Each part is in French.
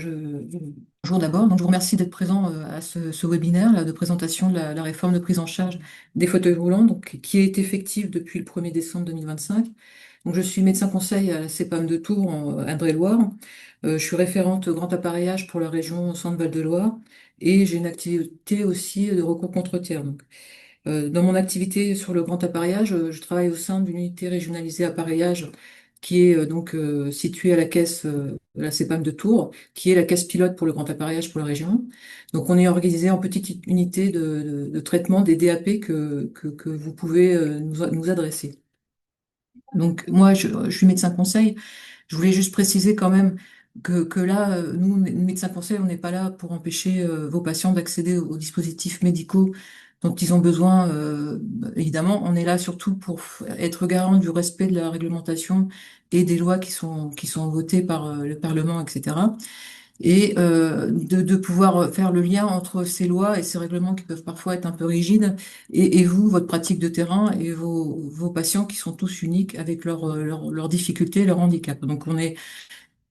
Bonjour d'abord. Donc, je vous remercie d'être présent à ce webinaire là, de présentation de la réforme de prise en charge des fauteuils roulants, donc, qui est effective depuis le 1er décembre 2025. Donc, je suis médecin conseil à la CEPAM de Tours, en Indre-et-Loire. Je suis référente grand appareillage pour la région Centre-Val de Loire et j'ai une activité aussi de recours contre tiers. Dans mon activité sur le grand appareillage, je travaille au sein d'une unité régionalisée appareillage qui est située à la caisse de la CEPAM de Tours, qui est la caisse pilote pour le grand appareillage pour la région. Donc on est organisé en petite unité de traitement des DAP que vous pouvez nous adresser. Donc moi, je suis médecin conseil. Je voulais juste préciser quand même que là, nous, médecins conseils, on n'est pas là pour empêcher vos patients d'accéder aux dispositifs médicaux dont ils ont besoin. Évidemment, on est là surtout pour être garant du respect de la réglementation et des lois qui sont votées par le Parlement, etc. Et de pouvoir faire le lien entre ces lois et ces règlements qui peuvent parfois être un peu rigides et vous, votre pratique de terrain et vos patients qui sont tous uniques avec leurs difficultés, leurs handicaps. Donc on est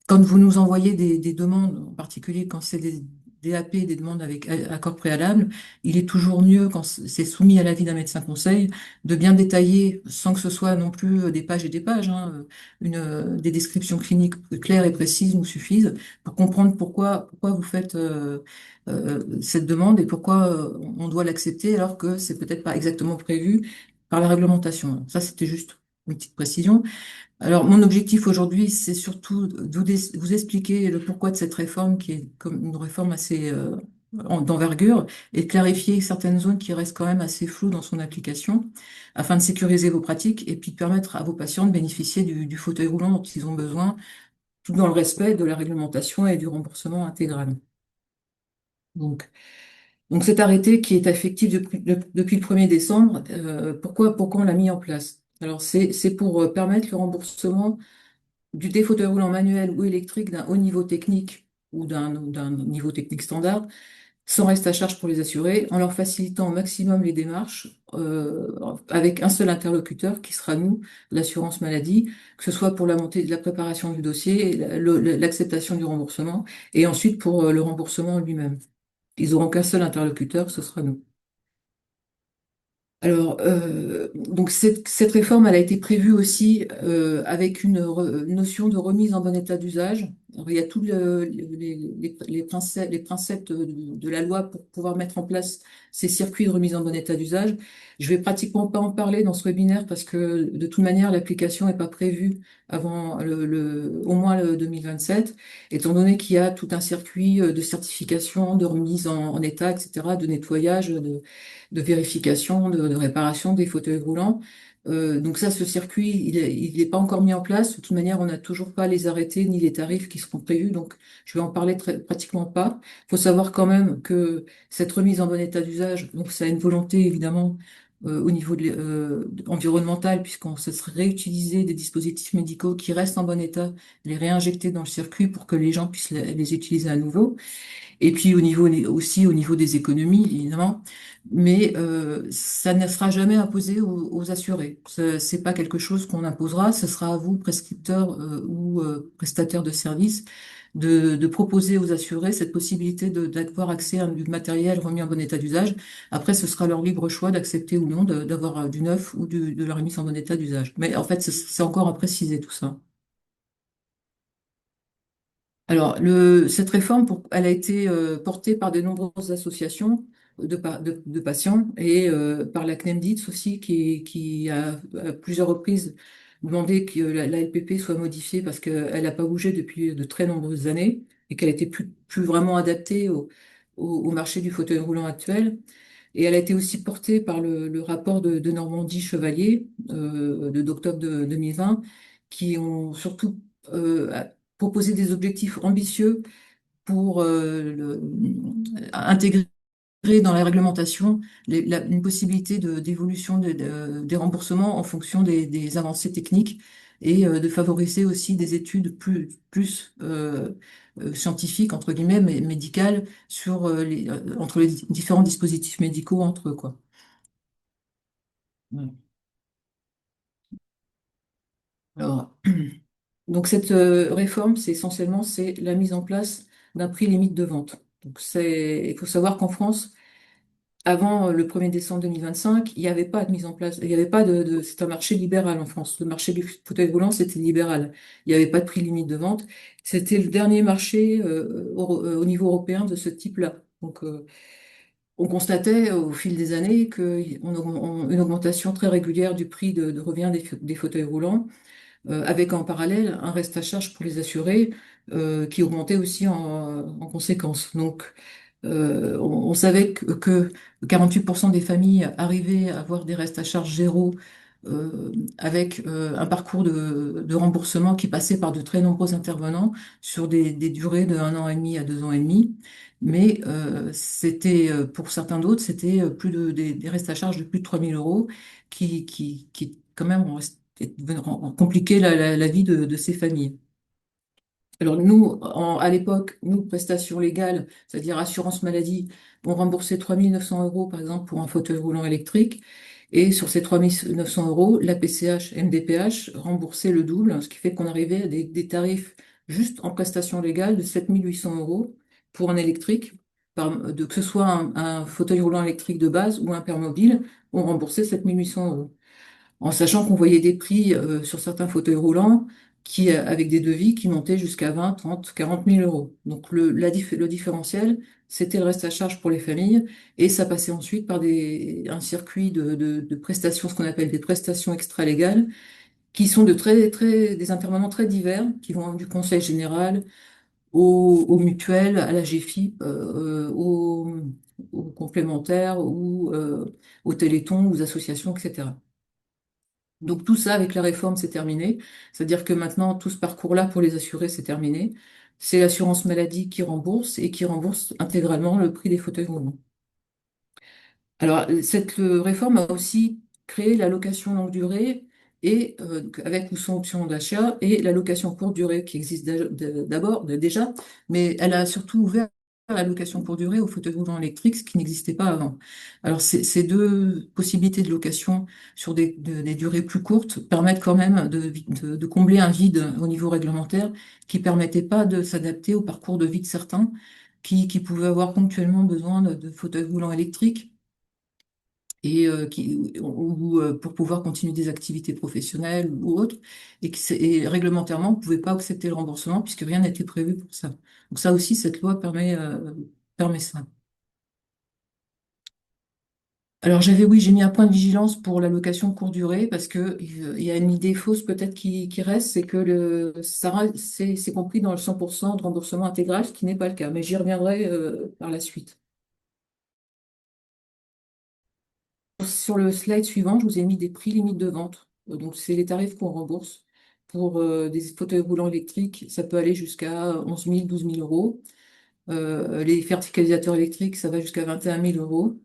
quand vous nous envoyez des demandes, en particulier quand c'est des DAP, des demandes avec accord préalable, il est toujours mieux, quand c'est soumis à l'avis d'un médecin conseil, de bien détailler, sans que ce soit non plus des pages et des pages, hein, des descriptions cliniques claires et précises nous suffisent pour comprendre pourquoi vous faites cette demande et pourquoi on doit l'accepter alors que c'est peut-être pas exactement prévu par la réglementation. Ça, c'était juste une petite précision. Alors, mon objectif aujourd'hui, c'est surtout de vous expliquer le pourquoi de cette réforme, qui est comme une réforme assez d'envergure, et de clarifier certaines zones qui restent quand même assez floues dans son application, afin de sécuriser vos pratiques et puis de permettre à vos patients de bénéficier du fauteuil roulant dont ils ont besoin, tout dans le respect de la réglementation et du remboursement intégral. Donc, donc cet arrêté qui est effectif depuis le 1er décembre, pourquoi on l'a mis en place? Alors, c'est pour permettre le remboursement des fauteuils roulants manuels ou électriques d'un haut niveau technique ou d'un niveau technique standard, sans reste à charge pour les assurés, en leur facilitant au maximum les démarches, avec un seul interlocuteur qui sera nous, l'assurance maladie, que ce soit pour la montée de la préparation du dossier, l'acceptation du remboursement, et ensuite pour le remboursement lui-même. Ils auront qu'un seul interlocuteur, ce sera nous. Alors, donc cette réforme, elle a été prévue aussi avec une notion de remise en bon état d'usage. Alors, il y a tous les préceptes de la loi pour pouvoir mettre en place ces circuits de remise en bon état d'usage. Je vais pratiquement pas en parler dans ce webinaire parce que de toute manière, l'application n'est pas prévue avant au moins le 2027, étant donné qu'il y a tout un circuit de certification, de remise en état, etc., de nettoyage, de vérification, de réparation des fauteuils roulants. Donc ça, ce circuit, il n'est pas encore mis en place. De toute manière, on n'a toujours pas les arrêtés ni les tarifs qui seront prévus, donc je vais en parler pratiquement pas. Il faut savoir quand même que cette remise en bon état d'usage, donc ça a une volonté évidemment au niveau environnemental, puisqu'on se serait réutiliser des dispositifs médicaux qui restent en bon état, les réinjecter dans le circuit pour que les gens puissent les utiliser à nouveau. Et puis aussi au niveau des économies, évidemment, mais ça ne sera jamais imposé aux assurés. C'est pas quelque chose qu'on imposera, ce sera à vous, prescripteurs ou prestataires de services, de proposer aux assurés cette possibilité d'avoir accès à du matériel remis en bon état d'usage. Après, ce sera leur libre choix d'accepter ou non d'avoir du neuf ou de la remise en bon état d'usage. Mais en fait, c'est encore à préciser tout ça. Alors, cette réforme, elle a été portée par de nombreuses associations de patients et par la CNEMDITS aussi, qui a à plusieurs reprises demandé que la LPP soit modifiée parce qu'elle n'a pas bougé depuis de très nombreuses années et qu'elle était plus vraiment adaptée au marché du fauteuil roulant actuel. Et elle a été aussi portée par le rapport de Normandie Chevalier d'octobre 2020, qui ont surtout proposé des objectifs ambitieux pour intégrer dans la réglementation une possibilité d'évolution des remboursements en fonction des avancées techniques et de favoriser aussi des études plus scientifiques, entre guillemets, mais médicales, sur entre les différents dispositifs médicaux entre eux, quoi. Ouais. Alors, donc cette réforme, c'est essentiellement c'est la mise en place d'un prix limite de vente. Donc il faut savoir qu'en France, avant le 1er décembre 2025, il n'y avait pas de mise en place, il n'y avait pas c'est un marché libéral en France. Le marché du fauteuil roulant, c'était libéral. Il n'y avait pas de prix limite de vente. C'était le dernier marché au niveau européen de ce type-là. Donc, on constatait au fil des années une augmentation très régulière du prix de revient des fauteuils roulants, avec en parallèle un reste à charge pour les assurés qui augmentait aussi en conséquence. Donc, on savait que 48% des familles arrivaient à avoir des restes à charge zéro avec un parcours de remboursement qui passait par de très nombreux intervenants sur des durées de 1 an et demi à 2 ans et demi. Mais pour certains d'autres, c'était des restes à charge de plus de 3 000 € qui quand même ont compliqué la vie de ces familles. Alors nous, à l'époque, nous, prestations légales, c'est-à-dire assurance maladie, on remboursait 3 900 € par exemple pour un fauteuil roulant électrique. Et sur ces 3 900 €, la PCH, MDPH remboursait le double, ce qui fait qu'on arrivait à des tarifs juste en prestation légale de 7 800 € pour un électrique, que ce soit un fauteuil roulant électrique de base ou un permobile, on remboursait 7 800 € en sachant qu'on voyait des prix sur certains fauteuils roulants avec des devis qui montaient jusqu'à 20, 30, 40 000 euros. Donc le différentiel, c'était le reste à charge pour les familles et ça passait ensuite par un circuit de prestations, ce qu'on appelle des prestations extra-légales, qui sont des intervenants très divers, qui vont du conseil général aux mutuelles, à la GFIP, aux complémentaires ou aux télétons, aux associations, etc. Donc tout ça, avec la réforme, c'est terminé. C'est-à-dire que maintenant, tout ce parcours-là pour les assurés, c'est terminé. C'est l'assurance maladie qui rembourse et qui rembourse intégralement le prix des fauteuils roulants. Alors, cette réforme a aussi créé la location longue durée avec ou sans option d'achat et la location courte durée qui existe déjà, mais elle a surtout ouvert la location courte durée aux fauteuils roulants électriques, ce qui n'existait pas avant. Alors, ces deux possibilités de location sur des durées plus courtes permettent quand même de combler un vide au niveau réglementaire qui permettait pas de s'adapter au parcours de vie de certains qui pouvaient avoir ponctuellement besoin de fauteuils roulants électriques pour pouvoir continuer des activités professionnelles ou autres, et réglementairement, on ne pouvait pas accepter le remboursement puisque rien n'était prévu pour ça. Donc ça aussi, cette loi permet ça. Alors oui, j'ai mis un point de vigilance pour la location courte durée parce que il y a une idée fausse peut-être qui reste, c'est que c'est compris dans le 100% de remboursement intégral, ce qui n'est pas le cas. Mais j'y reviendrai par la suite. Sur le slide suivant, je vous ai mis des prix limites de vente. Donc, c'est les tarifs qu'on rembourse. Pour des fauteuils roulants électriques, ça peut aller jusqu'à 11 000, 12 000 euros. Les verticalisateurs électriques, ça va jusqu'à 21 000 euros.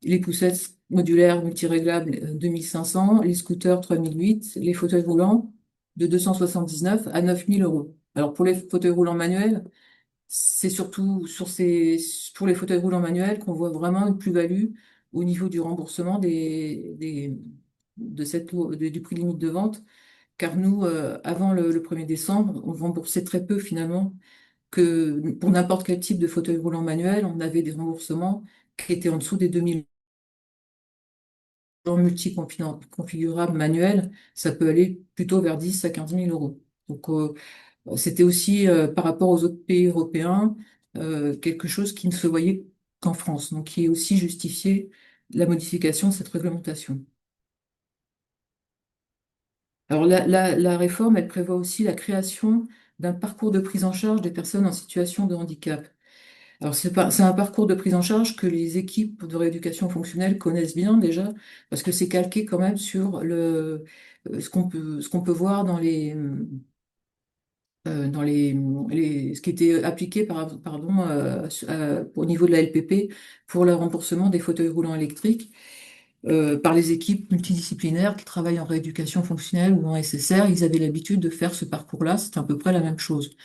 Les poussettes modulaires multiréglables, 2 500. Les scooters, 3 008. Les fauteuils roulants, de 279 à 9 000 euros. Alors, pour les fauteuils roulants manuels, c'est surtout pour les fauteuils roulants manuels qu'on voit vraiment une plus-value au niveau du remboursement du prix limite de vente, car nous, avant le 1er décembre, on remboursait très peu finalement, que pour n'importe quel type de fauteuil roulant manuel, on avait des remboursements qui étaient en dessous des 2 000 euros multi-configurables manuels, ça peut aller plutôt vers 10 à 15 000 euros. Donc, c'était aussi, par rapport aux autres pays européens, quelque chose qui ne se voyait qu'en France, donc qui est aussi justifié la modification de cette réglementation. Alors la réforme, elle prévoit aussi la création d'un parcours de prise en charge des personnes en situation de handicap. Alors c'est un parcours de prise en charge que les équipes de rééducation fonctionnelle connaissent bien déjà, parce que c'est calqué quand même sur ce qu'on peut voir ce qui était appliqué au niveau de la LPP pour le remboursement des fauteuils roulants électriques par les équipes multidisciplinaires qui travaillent en rééducation fonctionnelle ou en SSR. Ils avaient l'habitude de faire ce parcours-là, c'est à peu près la même chose.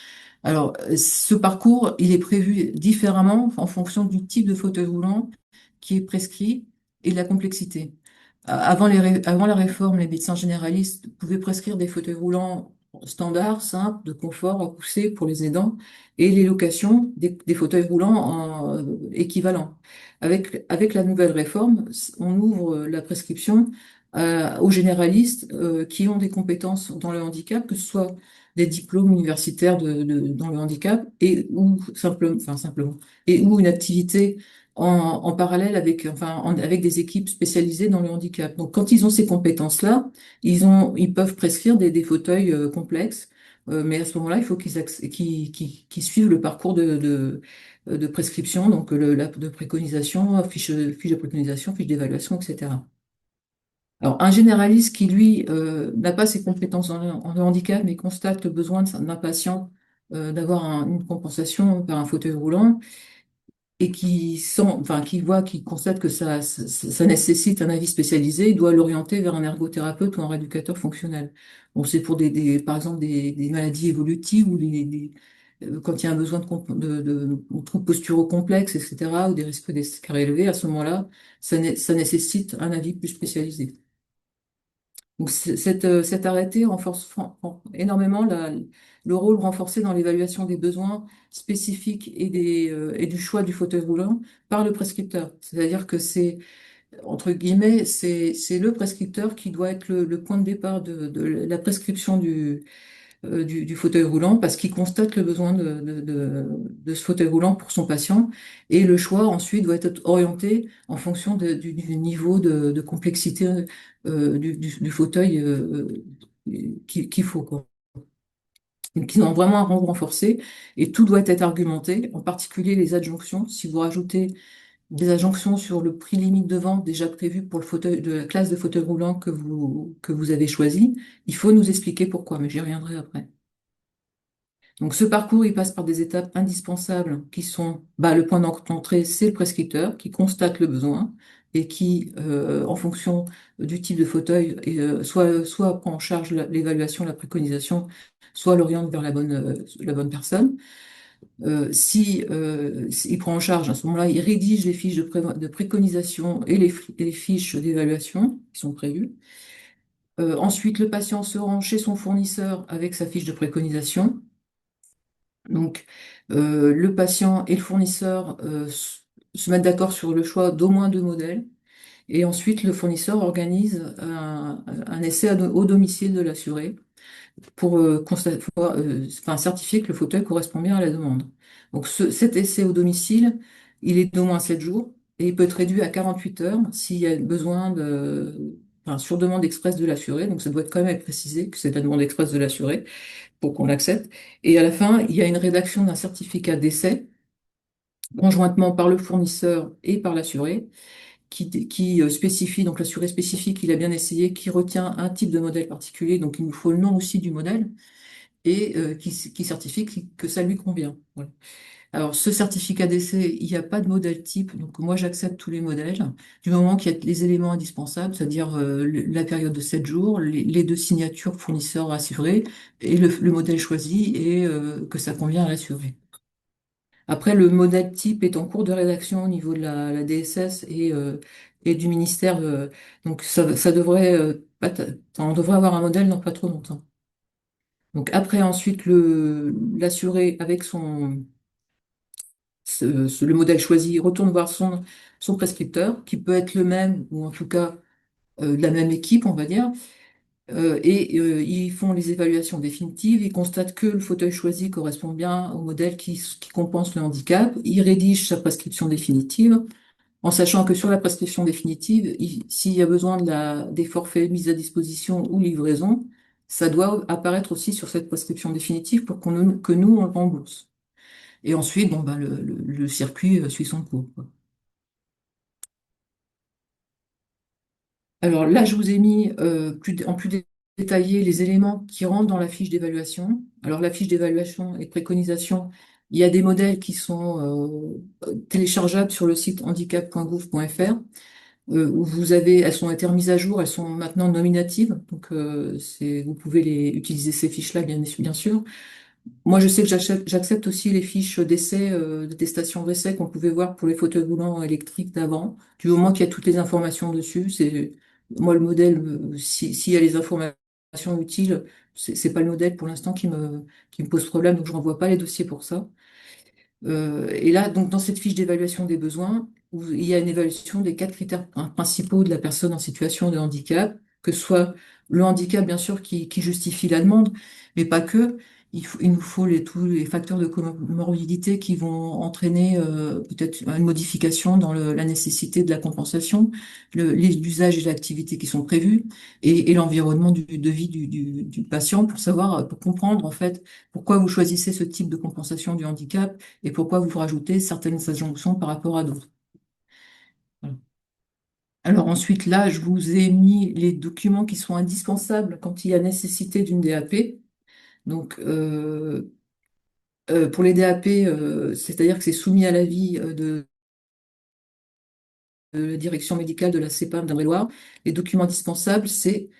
Alors, ce parcours, il est prévu différemment en fonction du type de fauteuil roulant qui est prescrit et de la complexité. Avant la réforme, les médecins généralistes pouvaient prescrire des fauteuils roulants standard, simple, de confort à pousser pour les aidants et les locations des fauteuils roulants équivalents. Avec la nouvelle réforme, on ouvre la prescription aux généralistes qui ont des compétences dans le handicap, que ce soit des diplômes universitaires dans le handicap et ou simplement et ou une activité en parallèle avec des équipes spécialisées dans le handicap. Donc, quand ils ont ces compétences-là, ils peuvent prescrire des fauteuils complexes, mais à ce moment-là, il faut qu'ils suivent le parcours de prescription, donc de préconisation, fiche de préconisation, fiche d'évaluation, etc. Alors, un généraliste qui, lui, n'a pas ces compétences en handicap, mais constate le besoin d'un patient d'avoir une compensation par un fauteuil roulant, et qui constate que ça nécessite un avis spécialisé, il doit l'orienter vers un ergothérapeute ou un rééducateur fonctionnel. Bon, c'est pour par exemple des maladies évolutives ou quand il y a un besoin de troubles posturaux complexes, etc., ou des risques d'escarre élevés, à ce moment-là, ça nécessite un avis plus spécialisé. Donc, cet arrêté renforce énormément le rôle renforcé dans l'évaluation des besoins spécifiques et du choix du fauteuil roulant par le prescripteur. C'est-à-dire que entre guillemets, c'est le prescripteur qui doit être le point de départ de la prescription du fauteuil roulant parce qu'il constate le besoin de ce fauteuil roulant pour son patient et le choix ensuite doit être orienté en fonction du niveau de complexité du fauteuil qu'il faut, quoi. Donc, ils ont vraiment un rôle renforcé et tout doit être argumenté, en particulier les adjonctions. Si vous rajoutez des adjonctions sur le prix limite de vente déjà prévu pour le fauteuil de la classe de fauteuil roulant que vous avez choisi, il faut nous expliquer pourquoi, mais j'y reviendrai après. Donc ce parcours, il passe par des étapes indispensables qui sont le point d'entrée, c'est le prescripteur qui constate le besoin et qui, en fonction du type de fauteuil, soit prend en charge l'évaluation, la préconisation, soit l'oriente vers la bonne personne. S'il prend en charge, à ce moment-là, il rédige les fiches de préconisation et les fiches d'évaluation qui sont prévues. Ensuite, le patient se rend chez son fournisseur avec sa fiche de préconisation. Donc, le patient et le fournisseur se mettent d'accord sur le choix d'au moins deux modèles. Et ensuite, le fournisseur organise un essai au domicile de l'assuré pour, certifier que le fauteuil correspond bien à la demande. Donc, cet essai au domicile, il est d'au moins 7 jours et il peut être réduit à 48 heures s'il y a besoin sur demande expresse de l'assuré. Donc, ça doit quand même être précisé que c'est la demande expresse de l'assuré pour qu'on l'accepte. Et à la fin, il y a une rédaction d'un certificat d'essai, conjointement par le fournisseur et par l'assuré, qui spécifie, donc l'assuré spécifie qu'il a bien essayé, qui retient un type de modèle particulier, donc il nous faut le nom aussi du modèle, et qui certifie que ça lui convient. Voilà. Alors, ce certificat d'essai, il n'y a pas de modèle type, donc moi j'accepte tous les modèles, du moment qu'il y a les éléments indispensables, c'est-à-dire la période de 7 jours, les deux signatures fournisseurs assurés, et le modèle choisi, et que ça convient à l'assuré. Après, le modèle type est en cours de rédaction au niveau de la DSS et du ministère, donc ça devrait, on devrait avoir un modèle dans pas trop longtemps. Donc après, ensuite, l'assuré avec le modèle choisi, retourne voir son prescripteur, qui peut être le même, ou en tout cas de la même équipe, on va dire, ils font les évaluations définitives, ils constatent que le fauteuil choisi correspond bien au modèle qui compense le handicap, ils rédigent sa prescription définitive, en sachant que sur la prescription définitive, s'il y a besoin des forfaits mis à disposition ou livraison, ça doit apparaître aussi sur cette prescription définitive pour que nous, on le rembourse. Et ensuite, bon, le circuit suit son cours, quoi. Alors là, je vous ai mis en plus détaillé les éléments qui rentrent dans la fiche d'évaluation. Alors la fiche d'évaluation et de préconisation, il y a des modèles qui sont téléchargeables sur le site handicap.gouv.fr où elles sont été remises à jour, elles sont maintenant nominatives, donc vous pouvez utiliser ces fiches-là, bien sûr. Moi, je sais que j'accepte aussi les fiches d'essai, de testation d'essai qu'on pouvait voir pour les fauteuils roulants électriques d'avant. Du moment qu'il y a toutes les informations dessus, moi le modèle, s'il y a les informations utiles, c'est pas le modèle pour l'instant qui me pose problème, donc je renvoie pas les dossiers pour ça. Et là, donc, dans cette fiche d'évaluation des besoins, où il y a une évaluation des quatre critères principaux de la personne en situation de handicap, que ce soit le handicap, bien sûr, qui justifie la demande, mais pas que. Il nous faut tous les facteurs de comorbidité qui vont entraîner peut-être une modification dans la nécessité de la compensation, les usages et l'activité qui sont prévus, et l'environnement de vie du patient pour savoir, pour comprendre en fait pourquoi vous choisissez ce type de compensation du handicap et pourquoi vous rajoutez certaines injonctions par rapport à d'autres. Voilà. Alors ensuite, là, je vous ai mis les documents qui sont indispensables quand il y a nécessité d'une DAP. Donc, pour les DAP, c'est-à-dire que c'est soumis à l'avis de la direction médicale de la CEPAM d'Indre-et-Loire. Les documents indispensables, c'est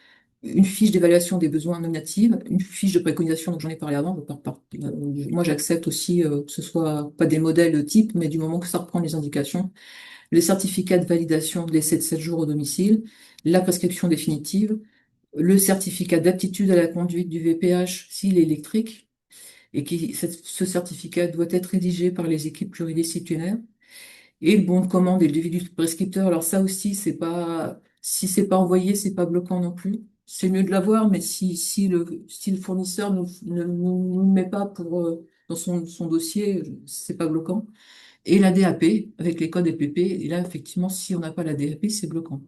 une fiche d'évaluation des besoins nominatifs, une fiche de préconisation, dont j'en ai parlé avant. Moi, j'accepte aussi que ce soit pas des modèles types, mais du moment que ça reprend les indications, le certificat de validation de l'essai de 7 jours au domicile, la prescription définitive, le certificat d'aptitude à la conduite du VPH s'il est électrique, et ce certificat doit être rédigé par les équipes pluridisciplinaires, et le bon de commande et le devis du prescripteur. Alors ça aussi, c'est pas, si c'est pas envoyé, c'est pas bloquant non plus. C'est mieux de l'avoir, mais si le fournisseur nous le met pas dans son dossier, c'est pas bloquant. Et la DAP, avec les codes EPP, et là, effectivement, si on n'a pas la DAP, c'est bloquant.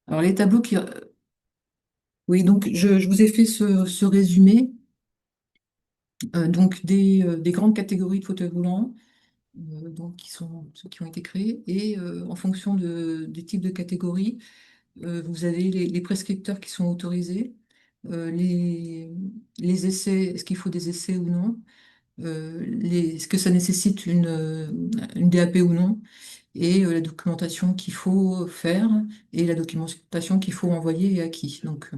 Alors, les tableaux qui... Oui, donc, je vous ai fait ce résumé, donc des grandes catégories de fauteuils roulants, donc, qui sont ceux qui ont été créés, et en fonction des types de catégories, vous avez les prescripteurs qui sont autorisés, euh, les, les essais, est-ce qu'il faut des essais ou non, est-ce que ça nécessite une DAP ou non, et la documentation qu'il faut faire et la documentation qu'il faut envoyer et à qui. Donc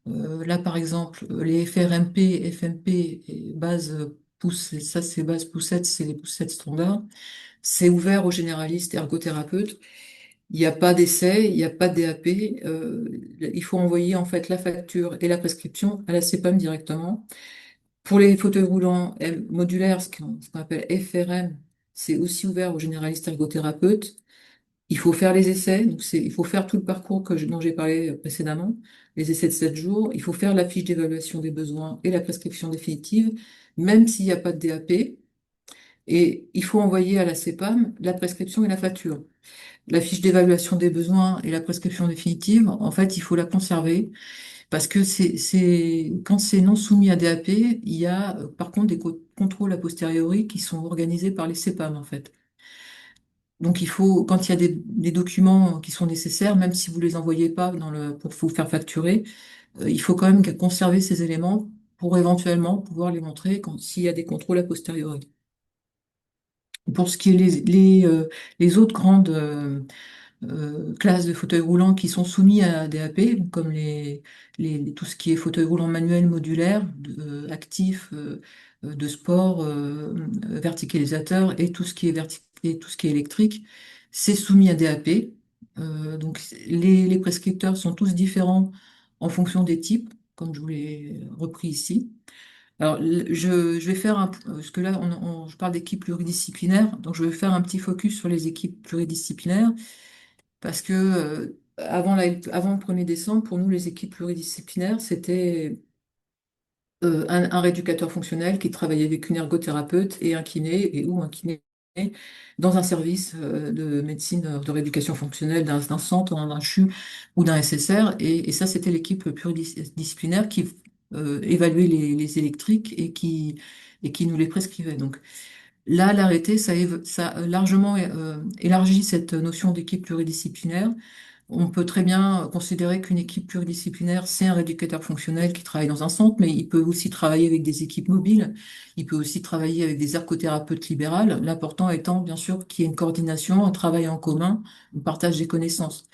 là, par exemple, les FRMP, FMP et base pouce, ça c'est base poussette, c'est les poussettes standards. C'est ouvert aux généralistes et ergothérapeutes. Il n'y a pas d'essai, il n'y a pas de DAP. Il faut envoyer en fait la facture et la prescription à la CEPAM directement. Pour les fauteuils roulants modulaires, ce qu'on appelle FRM, c'est aussi ouvert aux généralistes ergothérapeutes. Il faut faire les essais, donc il faut faire tout le parcours dont j'ai parlé précédemment, les essais de 7 jours. Il faut faire la fiche d'évaluation des besoins et la prescription définitive, même s'il n'y a pas de DAP. Et il faut envoyer à la CEPAM la prescription et la facture. La fiche d'évaluation des besoins et la prescription définitive, en fait, il faut la conserver parce que quand c'est non soumis à DAP, il y a par contre des contrôles a posteriori qui sont organisés par les CEPAM, en fait. Donc, quand il y a des documents qui sont nécessaires, même si vous les envoyez pas pour vous faire facturer, il faut quand même conserver ces éléments pour éventuellement pouvoir les montrer s'il y a des contrôles a posteriori. Pour ce qui est les autres grandes classes de fauteuils roulants qui sont soumis à DAP, donc comme tout ce qui est fauteuil roulant manuel modulaire, actif, de sport, verticalisateur et tout ce qui est et tout ce qui est électrique, c'est soumis à DAP. Donc les prescripteurs sont tous différents en fonction des types, comme je vous l'ai repris ici. Alors, je vais faire parce que là, je parle d'équipes pluridisciplinaires, donc je vais faire un petit focus sur les équipes pluridisciplinaires, parce que avant le 1er décembre, pour nous, les équipes pluridisciplinaires, c'était un rééducateur fonctionnel qui travaillait avec une ergothérapeute et un kiné, ou un kiné dans un service de médecine de rééducation fonctionnelle d'un centre, d'un CHU ou d'un SSR. Et ça, c'était l'équipe pluridisciplinaire qui évaluait les électriques et qui nous les prescrivait. Donc là, l'arrêté, ça a largement élargi cette notion d'équipe pluridisciplinaire. On peut très bien considérer qu'une équipe pluridisciplinaire, c'est un rééducateur fonctionnel qui travaille dans un centre, mais il peut aussi travailler avec des équipes mobiles, il peut aussi travailler avec des ergothérapeutes libérales, l'important étant bien sûr qu'il y ait une coordination, un travail en commun, un partage des connaissances.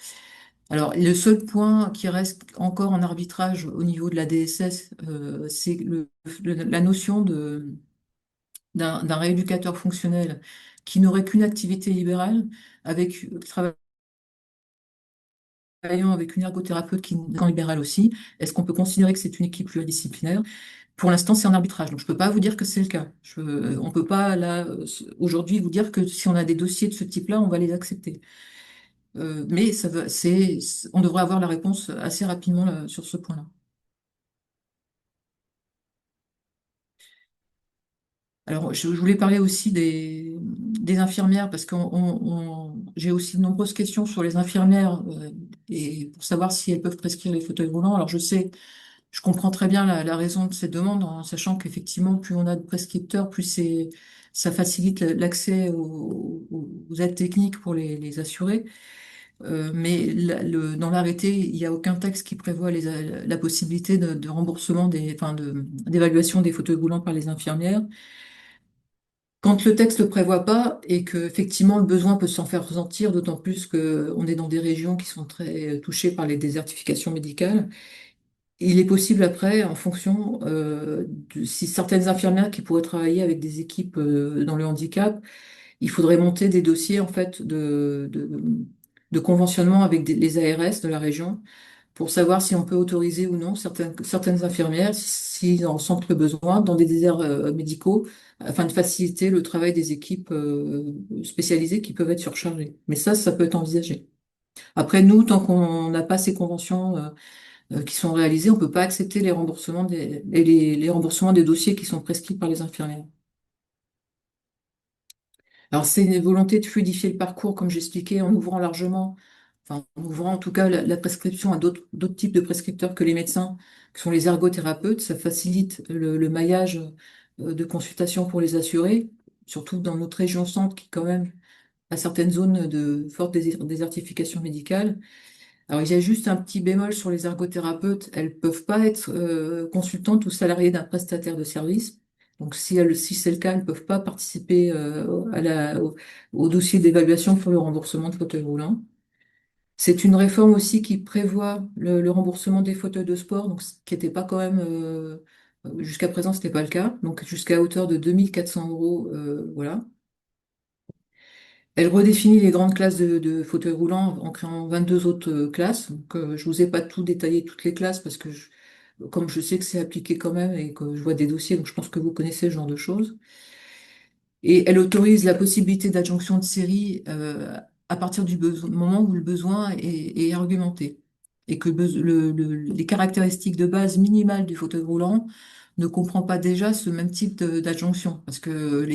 Alors, le seul point qui reste encore en arbitrage au niveau de la DSS, c'est la notion d'un rééducateur fonctionnel qui n'aurait qu'une activité libérale avec travail travaillant avec une ergothérapeute qui est en libéral aussi, est-ce qu'on peut considérer que c'est une équipe pluridisciplinaire? Pour l'instant, c'est en arbitrage, donc je peux pas vous dire que c'est le cas. On peut pas là aujourd'hui vous dire que si on a des dossiers de ce type-là, on va les accepter. Mais on devrait avoir la réponse assez rapidement là, sur ce point-là. Alors, je voulais parler aussi des infirmières parce que j'ai aussi de nombreuses questions sur les infirmières et pour savoir si elles peuvent prescrire les fauteuils roulants. Alors, je comprends très bien la raison de ces demandes en sachant qu'effectivement, plus on a de prescripteurs, plus ça facilite l'accès aux aides techniques pour les assurés. Mais dans l'arrêté, il n'y a aucun texte qui prévoit la possibilité de remboursement d'évaluation des fauteuils roulants par les infirmières. Quand le texte le prévoit pas et que effectivement le besoin peut s'en faire ressentir, d'autant plus qu'on est dans des régions qui sont très touchées par les désertifications médicales, il est possible après, en fonction si certaines infirmières qui pourraient travailler avec des équipes dans le handicap, il faudrait monter des dossiers en fait de conventionnement avec les ARS de la région pour savoir si on peut autoriser ou non certaines infirmières, s'ils en ressentent le besoin, dans des déserts médicaux, afin de faciliter le travail des équipes spécialisées qui peuvent être surchargées. Mais ça peut être envisagé. Après, nous, tant qu'on n'a pas ces conventions qui sont réalisées, on peut pas accepter les remboursements les remboursements des dossiers qui sont prescrits par les infirmières. Alors, c'est une volonté de fluidifier le parcours, comme j'expliquais, en ouvrant largement, enfin, en ouvrant en tout cas la prescription à d'autres types de prescripteurs que les médecins, qui sont les ergothérapeutes. Ça facilite le maillage de consultation pour les assurés, surtout dans notre région centre, qui quand même a certaines zones de forte désertification médicale. Alors, il y a juste un petit bémol sur les ergothérapeutes. Elles peuvent pas être consultantes ou salariées d'un prestataire de service. Donc, si c'est le cas, elles peuvent pas participer au dossier d'évaluation pour le remboursement de fauteuils roulants. C'est une réforme aussi qui prévoit le remboursement des fauteuils de sport, donc ce qui n'était pas quand même jusqu'à présent, c'était pas le cas. Donc, jusqu'à hauteur de 2 400 euros, voilà. Elle redéfinit les grandes classes de fauteuils roulants en créant 22 autres classes. Donc, je vous ai pas tout détaillé toutes les classes parce que comme je sais que c'est appliqué quand même et que je vois des dossiers, donc je pense que vous connaissez ce genre de choses. Et elle autorise la possibilité d'adjonction de série à partir moment où le besoin est argumenté et que les caractéristiques de base minimales du fauteuil roulant ne comprend pas déjà ce même type d'adjonction parce que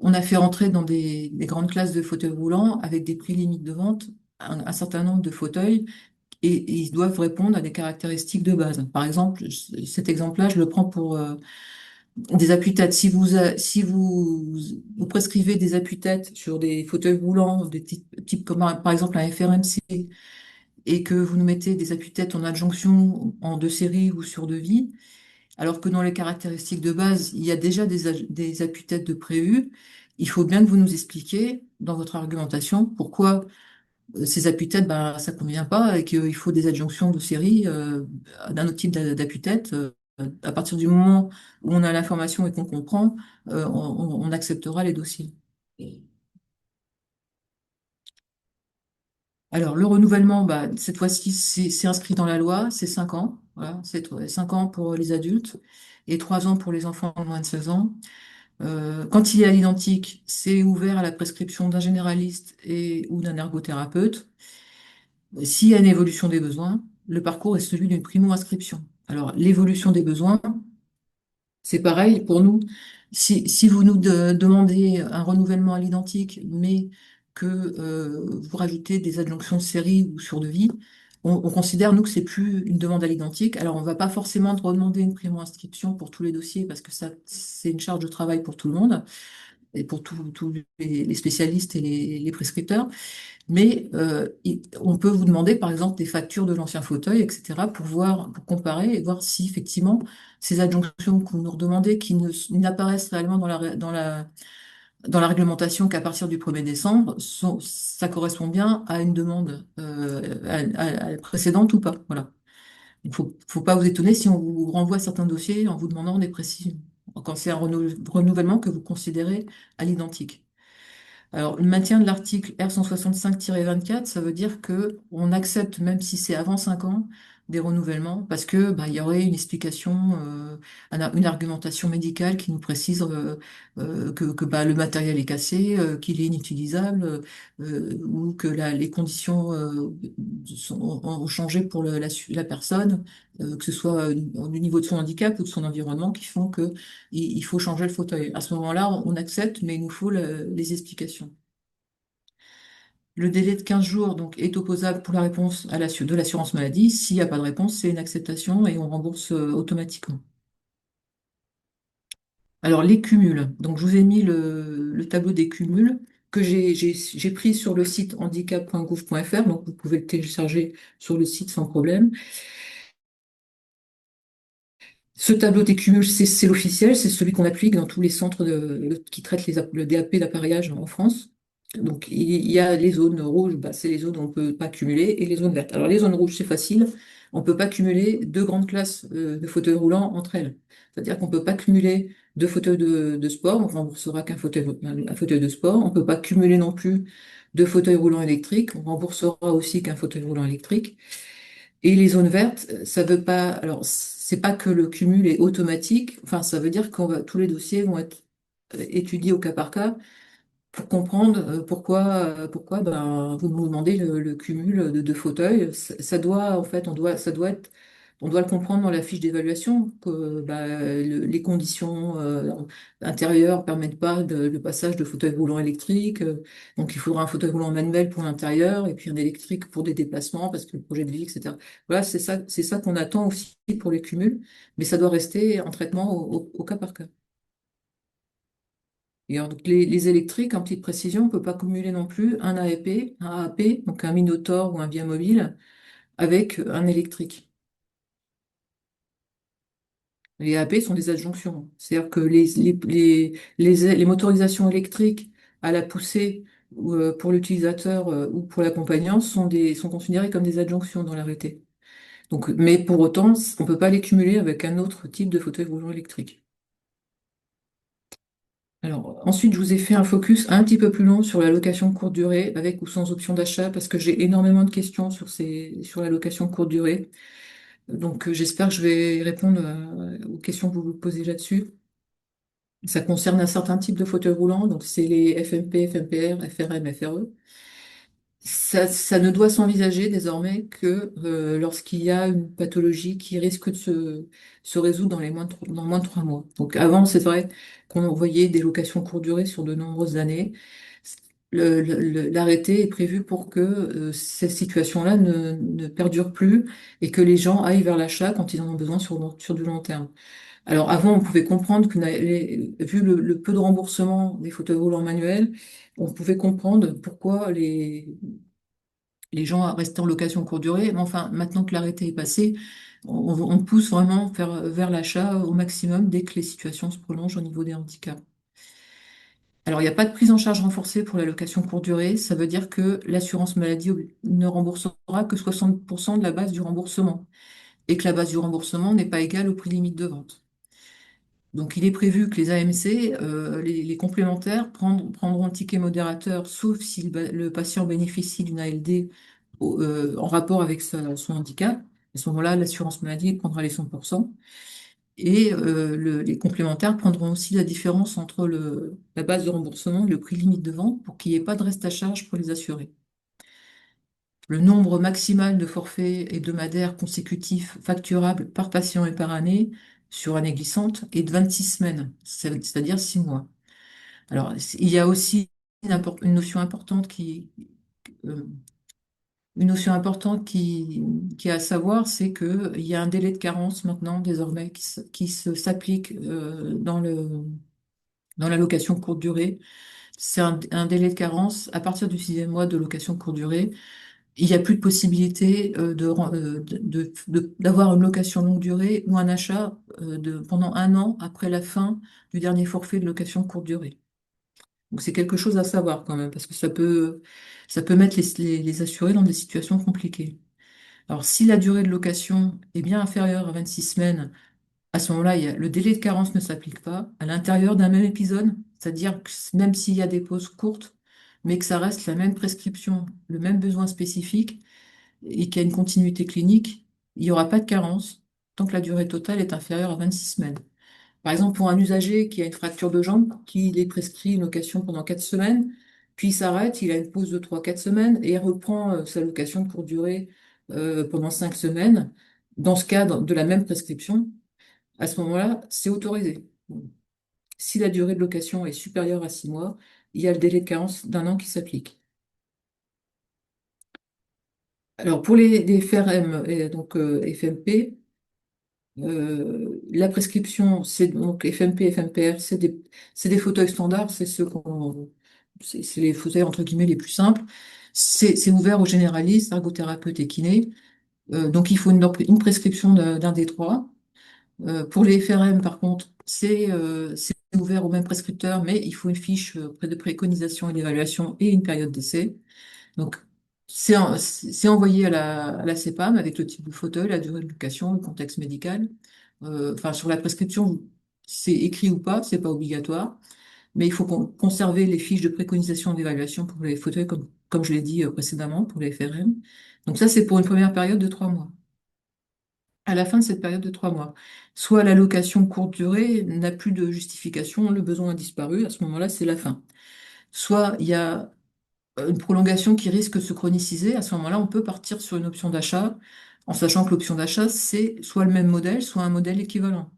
on a fait rentrer dans des grandes classes de fauteuils roulants avec des prix limites de vente un certain nombre de fauteuils et ils doivent répondre à des caractéristiques de base. Par exemple, cet exemple-là, je le prends pour des appuis-têtes. Si vous prescrivez des appuis-têtes sur des fauteuils roulants, des types comme par exemple un FRMC, et que vous nous mettez des appuis-têtes en adjonction en deux séries ou sur devis, alors que dans les caractéristiques de base, il y a déjà des appuis-têtes de prévus, il faut bien que vous nous expliquiez dans votre argumentation pourquoi ces appuis-têtes, ben, ça convient pas et qu'il faut des adjonctions de série d'un autre type d'appui-tête. À partir du moment où on a l'information et qu'on comprend, on acceptera les dossiers. Alors, le renouvellement, bah, cette fois-ci, c'est inscrit dans la loi, c'est 5 ans. Voilà, c'est 5 ans pour les adultes et 3 ans pour les enfants de moins de 16 ans. Quand il est à l'identique, c'est ouvert à la prescription d'un généraliste ou d'un ergothérapeute. S'il y a une évolution des besoins, le parcours est celui d'une primo-inscription. Alors, l'évolution des besoins, c'est pareil pour nous. Si vous nous demandez un renouvellement à l'identique, mais que vous rajoutez des adjonctions de série ou sur devis, on considère, nous, que c'est plus une demande à l'identique. Alors, on va pas forcément demander une primo-inscription pour tous les dossiers parce que ça, c'est une charge de travail pour tout le monde et pour tous les spécialistes et les prescripteurs. Mais on peut vous demander, par exemple, des factures de l'ancien fauteuil, etc., pour comparer et voir si effectivement ces adjonctions que vous nous redemandez, n'apparaissent réellement dans la réglementation qu'à partir du 1er décembre, ça correspond bien à une demande à la précédente ou pas. Voilà. Il faut pas vous étonner si on vous renvoie certains dossiers en vous demandant des précisions, quand c'est un renouvellement que vous considérez à l'identique. Alors, le maintien de l'article R165-24, ça veut dire que on accepte, même si c'est avant 5 ans, des renouvellements, parce que bah, il y aurait une explication, une argumentation médicale qui nous précise que bah, le matériel est cassé, qu'il est inutilisable, ou que les conditions ont changé pour la personne, que ce soit du niveau de son handicap ou de son environnement, qui font que il faut changer le fauteuil. À ce moment-là, on accepte, mais il nous faut les explications. Le délai de 15 jours donc, est opposable pour la réponse de l'assurance maladie. S'il n'y a pas de réponse, c'est une acceptation et on rembourse automatiquement. Alors, les cumuls. Donc, je vous ai mis le tableau des cumuls que j'ai pris sur le site handicap.gouv.fr. Donc, vous pouvez le télécharger sur le site sans problème. Ce tableau des cumuls, c'est l'officiel, c'est celui qu'on applique dans tous les centres qui traitent le DAP d'appareillage en France. Donc, il y a les zones rouges, bah, c'est les zones où on ne peut pas cumuler, et les zones vertes. Alors, les zones rouges, c'est facile. On ne peut pas cumuler deux grandes classes de fauteuils roulants entre elles. C'est-à-dire qu'on ne peut pas cumuler deux fauteuils de sport, on ne remboursera qu'un un fauteuil de sport. On ne peut pas cumuler non plus deux fauteuils roulants électriques, on remboursera aussi qu'un fauteuil roulant électrique. Et les zones vertes, ça veut pas, alors c'est pas que le cumul est automatique, enfin ça veut dire tous les dossiers vont être étudiés au cas par cas pour comprendre pourquoi ben, vous nous demandez le cumul de deux fauteuils. Ça doit, en fait, on doit le comprendre dans la fiche d'évaluation, que bah, les conditions intérieures permettent pas le passage de fauteuil roulant électrique. Donc il faudra un fauteuil roulant manuel pour l'intérieur et puis un électrique pour des déplacements parce que le projet de vie, etc. Voilà, c'est ça qu'on attend aussi pour les cumuls, mais ça doit rester en traitement au cas par cas. Et alors, donc, les électriques, en petite précision, on ne peut pas cumuler non plus un AAP, donc un Minotaur ou un Via Mobile, avec un électrique. Les AAP sont des adjonctions. C'est-à-dire que les motorisations électriques à la poussée ou, pour l'utilisateur ou pour l'accompagnant sont considérées comme des adjonctions dans l'arrêté. Donc, mais pour autant, on ne peut pas les cumuler avec un autre type de fauteuil roulant électrique. Alors, ensuite, je vous ai fait un focus un petit peu plus long sur la location courte durée, avec ou sans option d'achat, parce que j'ai énormément de questions sur la location courte durée. Donc, j'espère que je vais répondre aux questions que vous vous posez là-dessus. Ça concerne un certain type de fauteuil roulant, donc c'est les FMP, FMPR, FRM, FRE. Ça ne doit s'envisager désormais que lorsqu'il y a une pathologie qui risque de se résoudre dans moins de 3 mois. Donc avant, c'est vrai qu'on voyait des locations courte durée sur de nombreuses années. L'arrêté est prévu pour que cette situation-là ne perdure plus et que les gens aillent vers l'achat quand ils en ont besoin sur du long terme. Alors avant, on pouvait comprendre vu le peu de remboursement des fauteuils roulants manuels, on pouvait comprendre pourquoi les gens restaient en location courte durée. Mais enfin, maintenant que l'arrêté est passé, on pousse vraiment vers l'achat au maximum dès que les situations se prolongent au niveau des handicaps. Alors, il n'y a pas de prise en charge renforcée pour la location courte durée. Ça veut dire que l'assurance maladie ne remboursera que 60% de la base du remboursement et que la base du remboursement n'est pas égale au prix limite de vente. Donc, il est prévu que les AMC, les complémentaires, prendront un ticket modérateur, sauf si le patient bénéficie d'une ALD en rapport avec son handicap. À ce moment-là, l'assurance maladie prendra les 100%. Et les complémentaires prendront aussi la différence entre la base de remboursement et le prix limite de vente pour qu'il n'y ait pas de reste à charge pour les assurés. Le nombre maximal de forfaits hebdomadaires consécutifs facturables par patient et par année sur année glissante est de 26 semaines, c'est-à-dire 6 mois. Alors, il y a aussi une notion importante euh, qui est à savoir, c'est qu'il y a un délai de carence maintenant, désormais, s'applique dans la location courte durée. C'est un délai de carence à partir du 6e mois de location courte durée. Il n'y a plus de possibilité d'avoir une location longue durée ou un achat pendant un an après la fin du dernier forfait de location courte durée. Donc c'est quelque chose à savoir quand même, parce que ça peut mettre les assurés dans des situations compliquées. Alors si la durée de location est bien inférieure à 26 semaines, à ce moment-là, le délai de carence ne s'applique pas à l'intérieur d'un même épisode, c'est-à-dire que même s'il y a des pauses courtes, mais que ça reste la même prescription, le même besoin spécifique et qu'il y a une continuité clinique, il n'y aura pas de carence tant que la durée totale est inférieure à 26 semaines. Par exemple, pour un usager qui a une fracture de jambe, qui est prescrit une location pendant 4 semaines, puis il s'arrête, il a une pause de 3 4 semaines et il reprend sa location de courte durée pendant 5 semaines. Dans ce cadre de la même prescription, à ce moment-là, c'est autorisé. Si la durée de location est supérieure à 6 mois, il y a le délai de carence d'1 an qui s'applique. Alors, pour les FRM et donc FMP, la prescription, c'est donc FMP, FMPR, c'est des fauteuils standards, c'est les fauteuils entre guillemets les plus simples. C'est ouvert aux généralistes, ergothérapeutes et kinés. Donc, il faut une prescription d'un des trois. Pour les FRM, par contre, c'est ouvert au même prescripteur, mais il faut une fiche de préconisation et d'évaluation et une période d'essai. Donc, c'est envoyé à la CEPAM avec le type de fauteuil, la durée de location, le contexte médical. Enfin, sur la prescription, c'est écrit ou pas, c'est pas obligatoire, mais il faut conserver les fiches de préconisation et d'évaluation pour les fauteuils, comme je l'ai dit précédemment, pour les FRM. Donc ça, c'est pour une première période de 3 mois. À la fin de cette période de 3 mois, soit la location courte durée n'a plus de justification, le besoin a disparu, à ce moment-là, c'est la fin. Soit il y a une prolongation qui risque de se chroniciser, à ce moment-là, on peut partir sur une option d'achat, en sachant que l'option d'achat, c'est soit le même modèle, soit un modèle équivalent.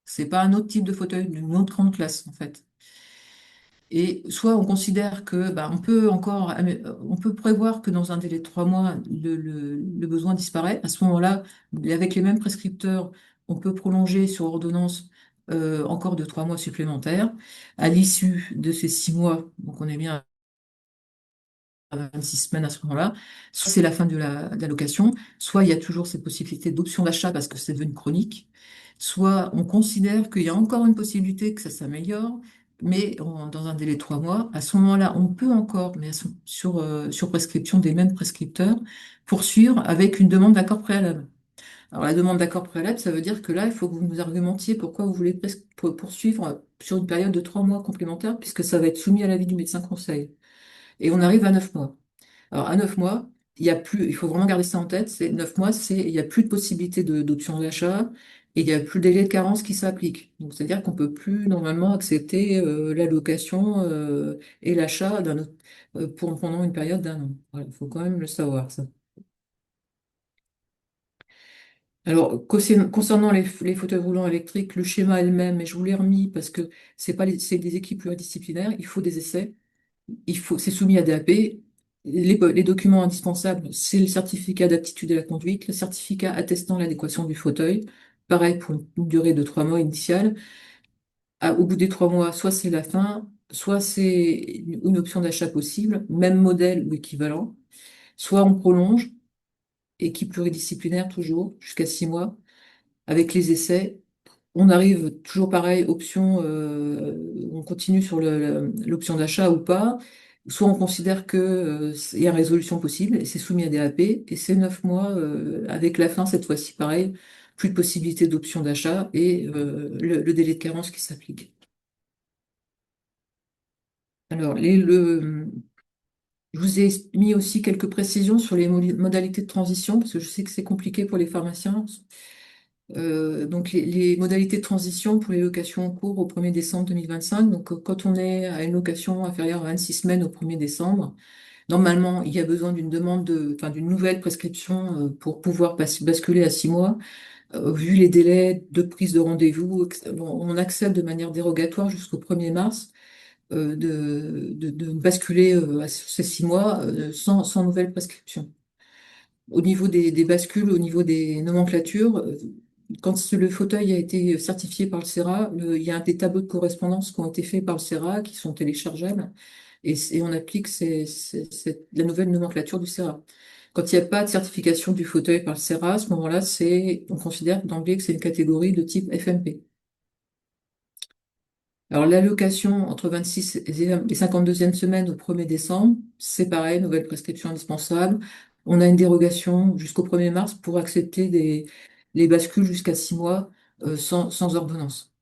C'est pas un autre type de fauteuil d'une autre grande classe, en fait. Et soit on considère que bah, on peut prévoir que dans un délai de 3 mois, le besoin disparaît. À ce moment-là, avec les mêmes prescripteurs, on peut prolonger sur ordonnance encore de 3 mois supplémentaires. À l'issue de ces 6 mois, donc on est bien à 26 semaines à ce moment-là, soit c'est la fin de la location, soit il y a toujours cette possibilité d'option d'achat parce que c'est devenu chronique, soit on considère qu'il y a encore une possibilité que ça s'améliore, mais dans un délai de 3 mois. À ce moment-là, on peut encore, mais sur prescription des mêmes prescripteurs, poursuivre avec une demande d'accord préalable. Alors la demande d'accord préalable, ça veut dire que là, il faut que vous nous argumentiez pourquoi vous voulez poursuivre sur une période de 3 mois complémentaire, puisque ça va être soumis à l'avis du médecin conseil. Et on arrive à 9 mois. Alors, à 9 mois, il y a plus, il faut vraiment garder ça en tête, c'est 9 mois, il y a plus de possibilité d'option d'achat et il y a plus de délai de carence qui s'applique. Donc, c'est-à-dire qu'on peut plus normalement accepter la location et l'achat pendant une période d'1 an. Voilà, il faut quand même le savoir, ça. Alors, concernant les fauteuils roulants électriques, le schéma est le même, mais je vous l'ai remis parce que c'est pas c'est des équipes pluridisciplinaires, il faut des essais. C'est soumis à DAP. Les documents indispensables, c'est le certificat d'aptitude à la conduite, le certificat attestant l'adéquation du fauteuil. Pareil pour une durée de 3 mois initiale. Au bout des 3 mois, soit c'est la fin, soit c'est une option d'achat possible, même modèle ou équivalent. Soit on prolonge, équipe pluridisciplinaire toujours, jusqu'à 6 mois, avec les essais. On arrive toujours pareil, option, on continue sur l'option d'achat ou pas. Soit on considère que, il y a résolution possible et c'est soumis à DAP et c'est 9 mois avec la fin cette fois-ci pareil, plus de possibilité d'option d'achat et le délai de carence qui s'applique. Alors, je vous ai mis aussi quelques précisions sur les modalités de transition parce que je sais que c'est compliqué pour les pharmaciens. Donc les modalités de transition pour les locations en cours au 1er décembre 2025. Donc quand on est à une location inférieure à 26 semaines au 1er décembre, normalement il y a besoin d'une demande enfin, d'une nouvelle prescription pour pouvoir basculer à 6 mois. Vu les délais de prise de rendez-vous, bon, on accepte de manière dérogatoire jusqu'au 1er mars de basculer sur ces 6 mois sans nouvelle prescription. Au niveau des bascules, au niveau des nomenclatures, quand le fauteuil a été certifié par le CERA, il y a des tableaux de correspondance qui ont été faits par le CERA, qui sont téléchargeables, et on applique la nouvelle nomenclature du CERA. Quand il n'y a pas de certification du fauteuil par le CERA, à ce moment-là, on considère d'emblée que c'est une catégorie de type FMP. Alors, l'allocation entre 26 et 52e semaine au 1er décembre, c'est pareil, nouvelle prescription indispensable. On a une dérogation jusqu'au 1er mars pour accepter les bascules jusqu'à 6 mois sans ordonnance.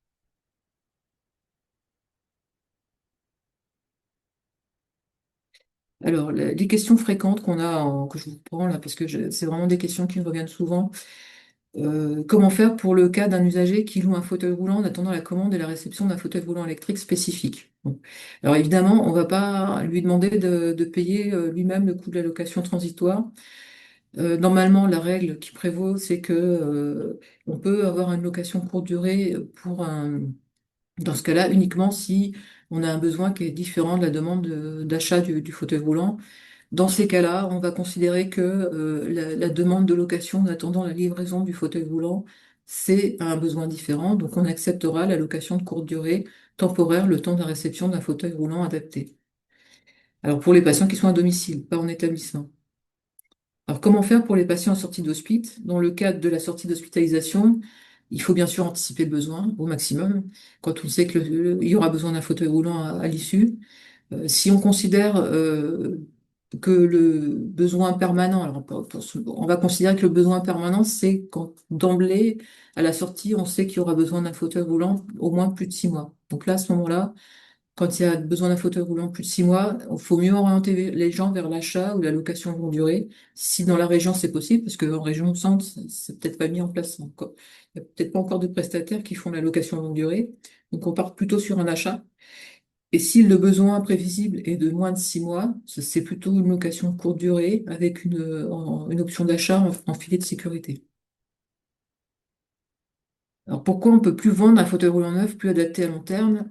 Alors, les questions fréquentes qu'on a, que je vous prends là, parce que c'est vraiment des questions qui me reviennent souvent. Comment faire pour le cas d'un usager qui loue un fauteuil roulant en attendant la commande et la réception d'un fauteuil roulant électrique spécifique? Bon. Alors évidemment, on ne va pas lui demander de payer lui-même le coût de la location transitoire. Normalement, la règle qui prévaut, c'est que on peut avoir une location courte durée dans ce cas-là, uniquement si on a un besoin qui est différent de la demande d'achat du fauteuil roulant. Dans ces cas-là, on va considérer que la demande de location en attendant la livraison du fauteuil roulant, c'est un besoin différent. Donc, on acceptera la location de courte durée, temporaire, le temps de la réception d'un fauteuil roulant adapté. Alors, pour les patients qui sont à domicile, pas en établissement. Alors, comment faire pour les patients en sortie d'hospice? Dans le cadre de la sortie d'hospitalisation, il faut bien sûr anticiper le besoin au maximum. Quand on sait il y aura besoin d'un fauteuil roulant à l'issue, si on considère que le besoin permanent, alors on va considérer que le besoin permanent, c'est quand d'emblée, à la sortie, on sait qu'il y aura besoin d'un fauteuil roulant au moins plus de 6 mois. Donc là, à ce moment-là, quand il y a besoin d'un fauteuil roulant plus de 6 mois, il faut mieux orienter les gens vers l'achat ou la location longue durée, si dans la région c'est possible, parce qu'en région centre, c'est peut-être pas mis en place encore. Il n'y a peut-être pas encore de prestataires qui font la location longue durée. Donc on part plutôt sur un achat. Et si le besoin prévisible est de moins de 6 mois, c'est plutôt une location courte durée avec une option d'achat en filet de sécurité. Alors pourquoi on ne peut plus vendre un fauteuil roulant neuf plus adapté à long terme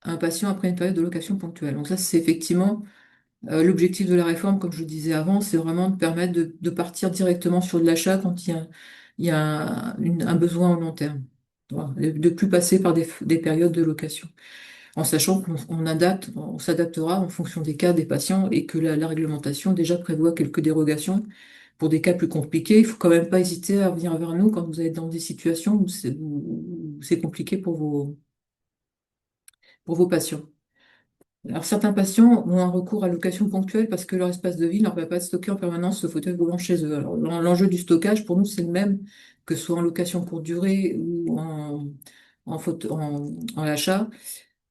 à un patient après une période de location ponctuelle? Donc ça, c'est effectivement l'objectif de la réforme, comme je le disais avant, c'est vraiment de permettre de partir directement sur de l'achat quand il y a un besoin au long terme. Voilà. De plus passer par des périodes de location, en sachant on s'adaptera en fonction des cas des patients et que la réglementation déjà prévoit quelques dérogations pour des cas plus compliqués. Il faut quand même pas hésiter à venir vers nous quand vous êtes dans des situations où c'est compliqué pour vos patients. Alors, certains patients ont un recours à location ponctuelle parce que leur espace de vie ne leur permet pas de stocker en permanence ce fauteuil roulant chez eux. Alors, l'enjeu du stockage, pour nous, c'est le même que ce soit en location courte durée ou en achat.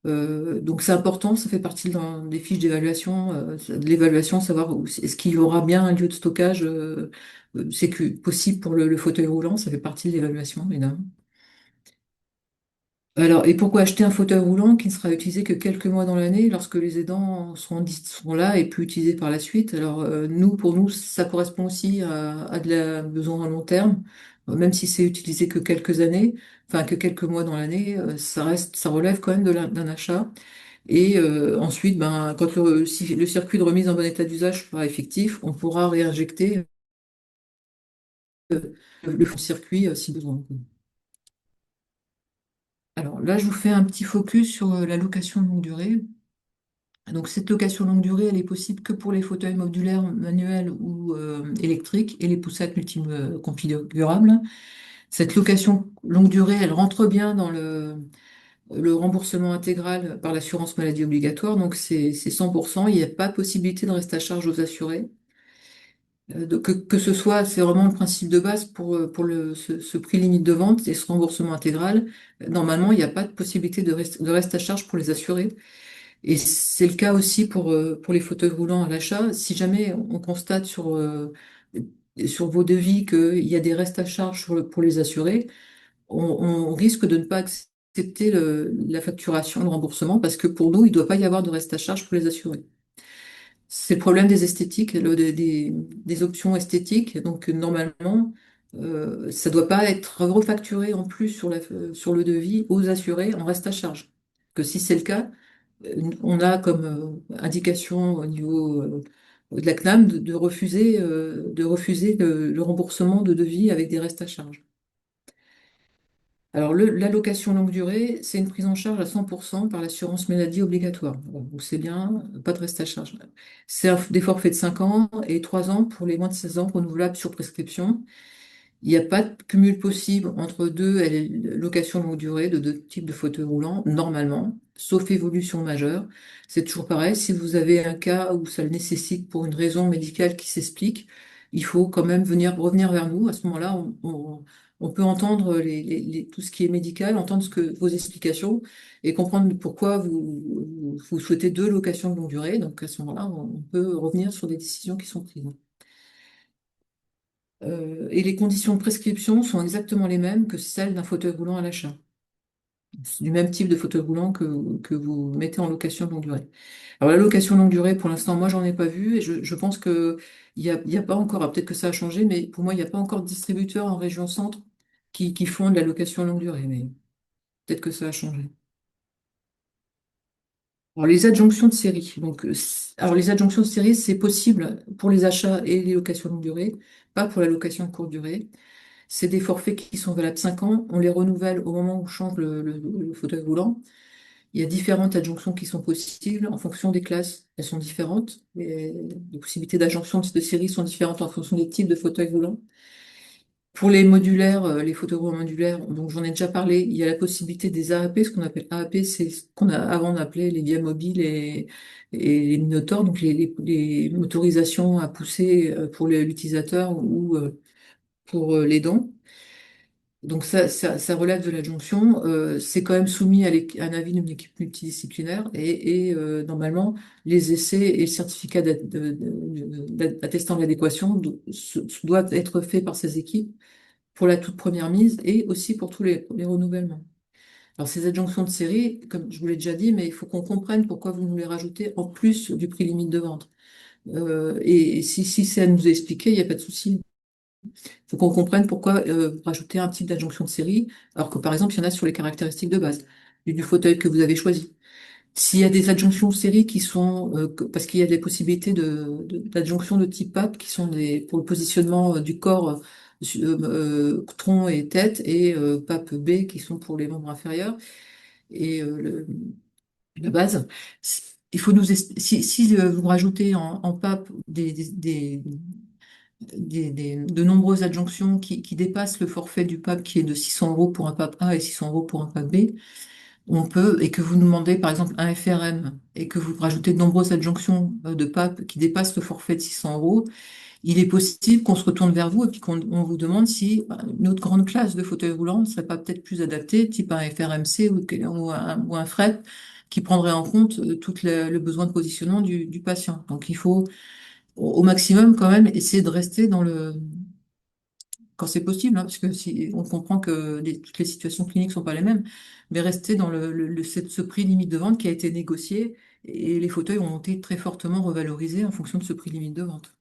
Donc c'est important, ça fait partie des fiches d'évaluation, de l'évaluation, savoir est-ce qu'il y aura bien un lieu de stockage possible pour le fauteuil roulant, ça fait partie de l'évaluation, évidemment. Alors, et pourquoi acheter un fauteuil roulant qui ne sera utilisé que quelques mois dans l'année lorsque les aidants seront là et plus utilisés par la suite? Alors, pour nous, ça correspond aussi à besoin à long terme, même si c'est utilisé que quelques années, enfin que quelques mois dans l'année, ça relève quand même d'un achat. Et ensuite, ben, si le circuit de remise en bon état d'usage sera effectif, on pourra réinjecter le circuit si besoin. Alors là, je vous fais un petit focus sur la location longue durée. Donc cette location longue durée, elle est possible que pour les fauteuils modulaires manuels ou électriques et les poussettes multiconfigurables. Cette location longue durée, elle rentre bien dans le remboursement intégral par l'assurance maladie obligatoire, donc c'est 100%. Il n'y a pas possibilité de reste à charge aux assurés. Que ce soit, c'est vraiment le principe de base pour ce prix limite de vente et ce remboursement intégral. Normalement, il n'y a pas de possibilité de reste à charge pour les assurés. Et c'est le cas aussi pour les fauteuils roulants à l'achat. Si jamais on constate sur vos devis qu'il y a des restes à charge pour les assurés, on risque de ne pas accepter la facturation, le remboursement, parce que pour nous, il ne doit pas y avoir de reste à charge pour les assurés. C'est le problème des esthétiques, des options esthétiques. Donc, normalement, ça ne doit pas être refacturé en plus sur le devis aux assurés en reste à charge. Que si c'est le cas, on a comme indication au niveau de la CNAM de refuser le remboursement de devis avec des restes à charge. Alors, l'allocation longue durée, c'est une prise en charge à 100% par l'assurance maladie obligatoire. Bon, donc c'est bien, pas de reste à charge. C'est des forfaits de 5 ans et 3 ans pour les moins de 16 ans renouvelables sur prescription. Il n'y a pas de cumul possible entre deux et les locations longue durée de deux types de fauteuils roulants, normalement, sauf évolution majeure. C'est toujours pareil, si vous avez un cas où ça le nécessite pour une raison médicale qui s'explique, il faut quand même revenir vers nous. À ce moment-là, on peut entendre tout ce qui est médical, entendre vos explications et comprendre pourquoi vous souhaitez deux locations de longue durée. Donc à ce moment-là, on peut revenir sur des décisions qui sont prises. Et les conditions de prescription sont exactement les mêmes que celles d'un fauteuil roulant à l'achat. C'est du même type de fauteuil roulant que vous mettez en location de longue durée. Alors la location longue durée, pour l'instant, moi, j'en ai pas vu et je pense que il y a pas encore, peut-être que ça a changé, mais pour moi, il n'y a pas encore de distributeurs en région centre qui font de la location longue durée, mais peut-être que ça a changé. Alors les adjonctions de série. Donc, alors les adjonctions de série, c'est possible pour les achats et les locations longue durée, pas pour la location courte durée. C'est des forfaits qui sont valables 5 ans. On les renouvelle au moment où on change le fauteuil roulant. Il y a différentes adjonctions qui sont possibles en fonction des classes. Elles sont différentes. Les possibilités d'adjonction de série sont différentes en fonction des types de fauteuils roulants. Pour les modulaires, les fauteuils roulants modulaires, donc j'en ai déjà parlé, il y a la possibilité des AAP. Ce qu'on appelle AAP, c'est ce qu'on a avant appelé les via mobiles et les Minotaurs, donc les motorisations à pousser pour l'utilisateur ou pour les dents. Donc ça relève de l'adjonction. C'est quand même soumis à un avis d'une équipe multidisciplinaire et normalement, les essais et le certificat attestant de l'adéquation doivent être faits par ces équipes pour la toute première mise et aussi pour tous les renouvellements. Alors ces adjonctions de série, comme je vous l'ai déjà dit, mais il faut qu'on comprenne pourquoi vous nous les rajoutez en plus du prix limite de vente. Et si c'est à nous expliquer, il n'y a pas de souci. Il faut qu'on comprenne pourquoi rajouter un type d'adjonction de série, alors que par exemple, il y en a sur les caractéristiques de base du fauteuil que vous avez choisi. S'il y a des adjonctions de série qui sont, parce qu'il y a des possibilités d'adjonctions de type PAP qui sont pour le positionnement du corps, tronc et tête, et PAP B qui sont pour les membres inférieurs et la base. Il faut si vous rajoutez en PAP de nombreuses adjonctions qui dépassent le forfait du PAP qui est de 600 euros pour un PAP A et 600 euros pour un PAP B, on peut, et que vous nous demandez par exemple un FRM et que vous rajoutez de nombreuses adjonctions de PAP qui dépassent le forfait de 600 euros, il est possible qu'on se retourne vers vous et puis qu'on vous demande si une autre grande classe de fauteuil roulant ne serait pas peut-être plus adaptée, type un FRMC ou un fret, qui prendrait en compte tout le besoin de positionnement du patient. Donc il faut au maximum quand même essayer de rester dans quand c'est possible, hein, parce que si on comprend que toutes les situations cliniques sont pas les mêmes, mais rester dans ce prix limite de vente qui a été négocié et les fauteuils ont été très fortement revalorisés en fonction de ce prix limite de vente.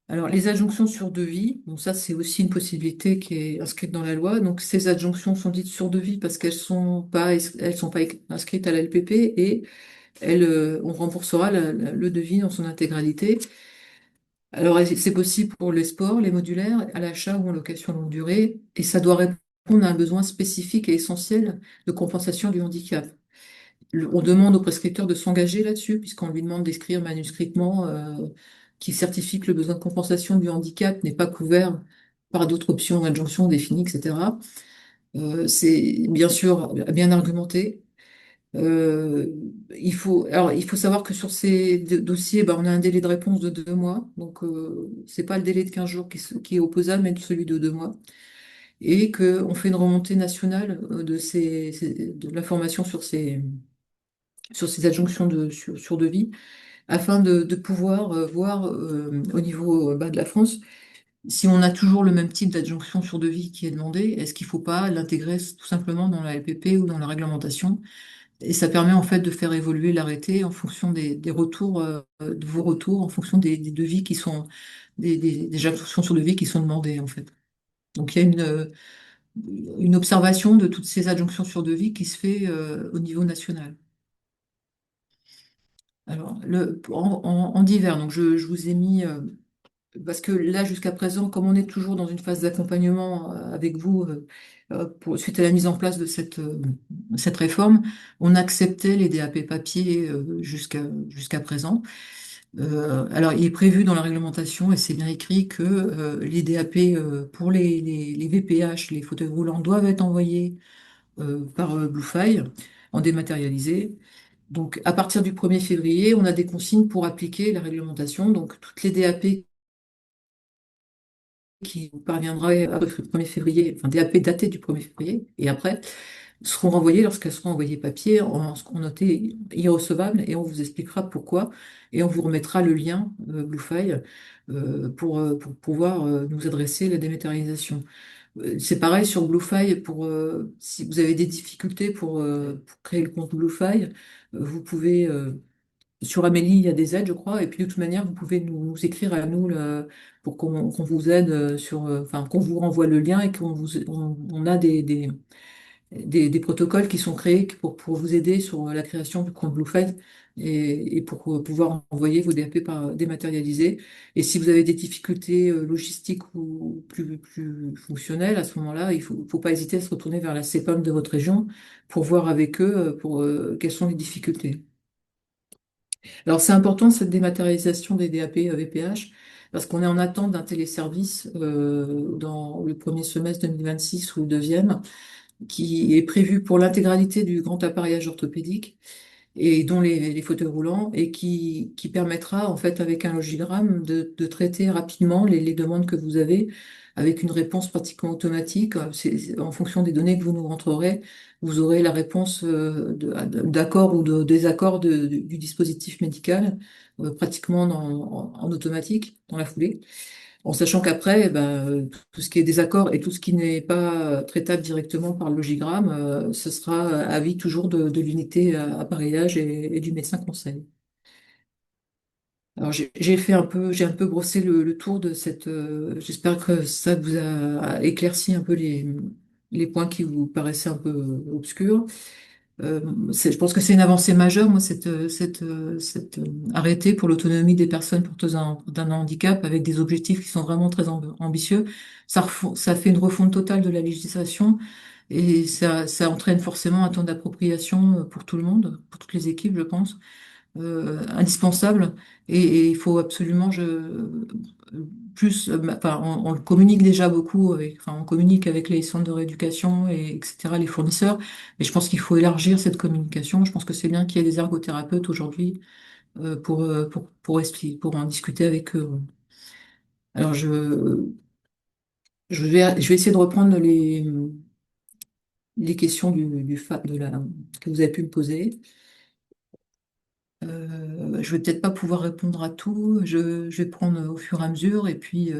Alors, les adjonctions sur devis, bon, ça, c'est aussi une possibilité qui est inscrite dans la loi. Donc, ces adjonctions sont dites sur devis parce elles sont pas inscrites à la LPP et on remboursera le devis dans son intégralité. Alors, c'est possible pour les sports, les modulaires, à l'achat ou en location longue durée, et ça doit répondre à un besoin spécifique et essentiel de compensation du handicap. On demande au prescripteur de s'engager là-dessus, puisqu'on lui demande d'écrire manuscritement qui certifie que le besoin de compensation du handicap n'est pas couvert par d'autres options d'injonction définies, etc. C'est bien sûr bien argumenté. Euh, il faut savoir que sur ces dossiers, bah, on a un délai de réponse de 2 mois. Donc, c'est pas le délai de 15 jours qui est opposable, mais celui de 2 mois. Et qu'on fait une remontée nationale de l'information sur ces adjonctions sur devis, afin de pouvoir voir au niveau bah, de la France si on a toujours le même type d'adjonction sur devis qui est demandé, est-ce qu'il ne faut pas l'intégrer tout simplement dans la LPP ou dans la réglementation? Et ça permet en fait de faire évoluer l'arrêté en fonction des retours, de vos retours, en fonction des devis qui sont, des adjonctions sur devis qui sont demandées en fait. Donc il y a une observation de toutes ces adjonctions sur devis qui se fait au niveau national. Alors, en divers, donc je vous ai mis, parce que là, jusqu'à présent, comme on est toujours dans une phase d'accompagnement avec vous, suite à la mise en place de cette réforme, on acceptait les DAP papier jusqu'à présent. Alors, il est prévu dans la réglementation, et c'est bien écrit, que les DAP pour les VPH, les fauteuils roulants, doivent être envoyés par Bluefile en dématérialisé. Donc, à partir du 1er février, on a des consignes pour appliquer la réglementation. Donc, toutes les DAP qui parviendraient à le 1er février, enfin DAP daté du 1er février, et après, seront renvoyées lorsqu'elles seront envoyées papier, en ce qu'on notait irrecevable, et on vous expliquera pourquoi, et on vous remettra le lien Bluefile pour pouvoir nous adresser la dématérialisation. C'est pareil sur Bluefy, si vous avez des difficultés pour créer le compte Bluefy, vous pouvez, sur Amélie, il y a des aides, je crois, et puis de toute manière, vous pouvez nous écrire à nous là, pour qu'on vous aide enfin, qu'on vous renvoie le lien et on a des protocoles qui sont créés pour vous aider sur la création du compte Bluefy et pour pouvoir envoyer vos DAP dématérialisés. Et si vous avez des difficultés logistiques ou plus fonctionnelles, à ce moment-là, faut pas hésiter à se retourner vers la CPAM de votre région pour voir avec eux quelles sont les difficultés. Alors c'est important cette dématérialisation des DAP VPH parce qu'on est en attente d'un téléservice dans le premier semestre 2026 ou le deuxième qui est prévu pour l'intégralité du grand appareillage orthopédique et dont les fauteuils roulants et qui permettra en fait avec un logigramme de traiter rapidement les demandes que vous avez avec une réponse pratiquement automatique. En fonction des données que vous nous rentrerez, vous aurez la réponse d'accord ou de désaccord du dispositif médical pratiquement en automatique dans la foulée. En sachant qu'après, eh ben, tout ce qui est désaccord et tout ce qui n'est pas traitable directement par le logigramme, ce sera avis toujours de l'unité appareillage et du médecin conseil. Alors j'ai un peu brossé le tour de cette. J'espère que ça vous a éclairci un peu les points qui vous paraissaient un peu obscurs. Je pense que c'est une avancée majeure, moi, cette arrêté pour l'autonomie des personnes porteuses d'un handicap avec des objectifs qui sont vraiment très ambitieux. Ça fait une refonte totale de la législation et ça entraîne forcément un temps d'appropriation pour tout le monde, pour toutes les équipes, je pense indispensable et il faut absolument enfin, on le communique déjà beaucoup enfin, on communique avec les centres de rééducation et etc., les fournisseurs, mais je pense qu'il faut élargir cette communication. Je pense que c'est bien qu'il y ait des ergothérapeutes aujourd'hui pour en discuter avec eux. Alors je vais essayer de reprendre les questions que vous avez pu me poser. Je vais peut-être pas pouvoir répondre à tout. Je vais prendre au fur et à mesure. Et puis,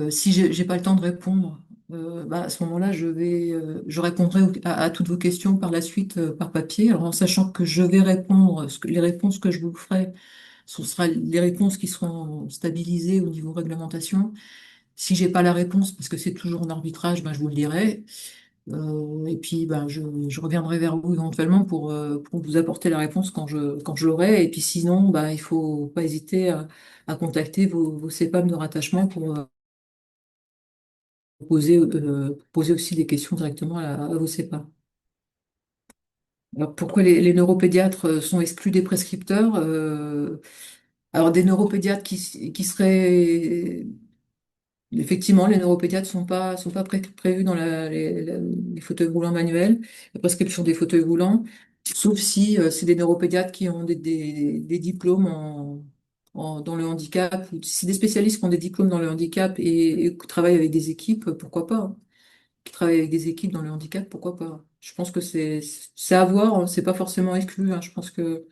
si j'ai pas le temps de répondre, bah, à ce moment-là, je répondrai à toutes vos questions par la suite par papier. Alors, en sachant que je vais répondre, les réponses que je vous ferai, ce sera les réponses qui seront stabilisées au niveau réglementation. Si j'ai pas la réponse, parce que c'est toujours en arbitrage, ben, je vous le dirai. Et puis, ben, je reviendrai vers vous éventuellement pour vous apporter la réponse quand je l'aurai. Et puis sinon, ben, il faut pas hésiter à contacter vos CEPAM de rattachement pour poser aussi des questions directement à vos CEPAM. Alors, pourquoi les neuropédiatres sont exclus des prescripteurs? Alors, des neuropédiatres qui seraient effectivement, les neuropédiatres sont pas prévus dans les fauteuils roulants manuels, la prescription des fauteuils roulants, sauf si c'est des neuropédiatres qui ont des diplômes dans le handicap, ou si des spécialistes qui ont des diplômes dans le handicap et qui travaillent avec des équipes, pourquoi pas, hein. Qui travaillent avec des équipes dans le handicap, pourquoi pas. Je pense que c'est à voir, hein, c'est pas forcément exclu, hein. Je pense que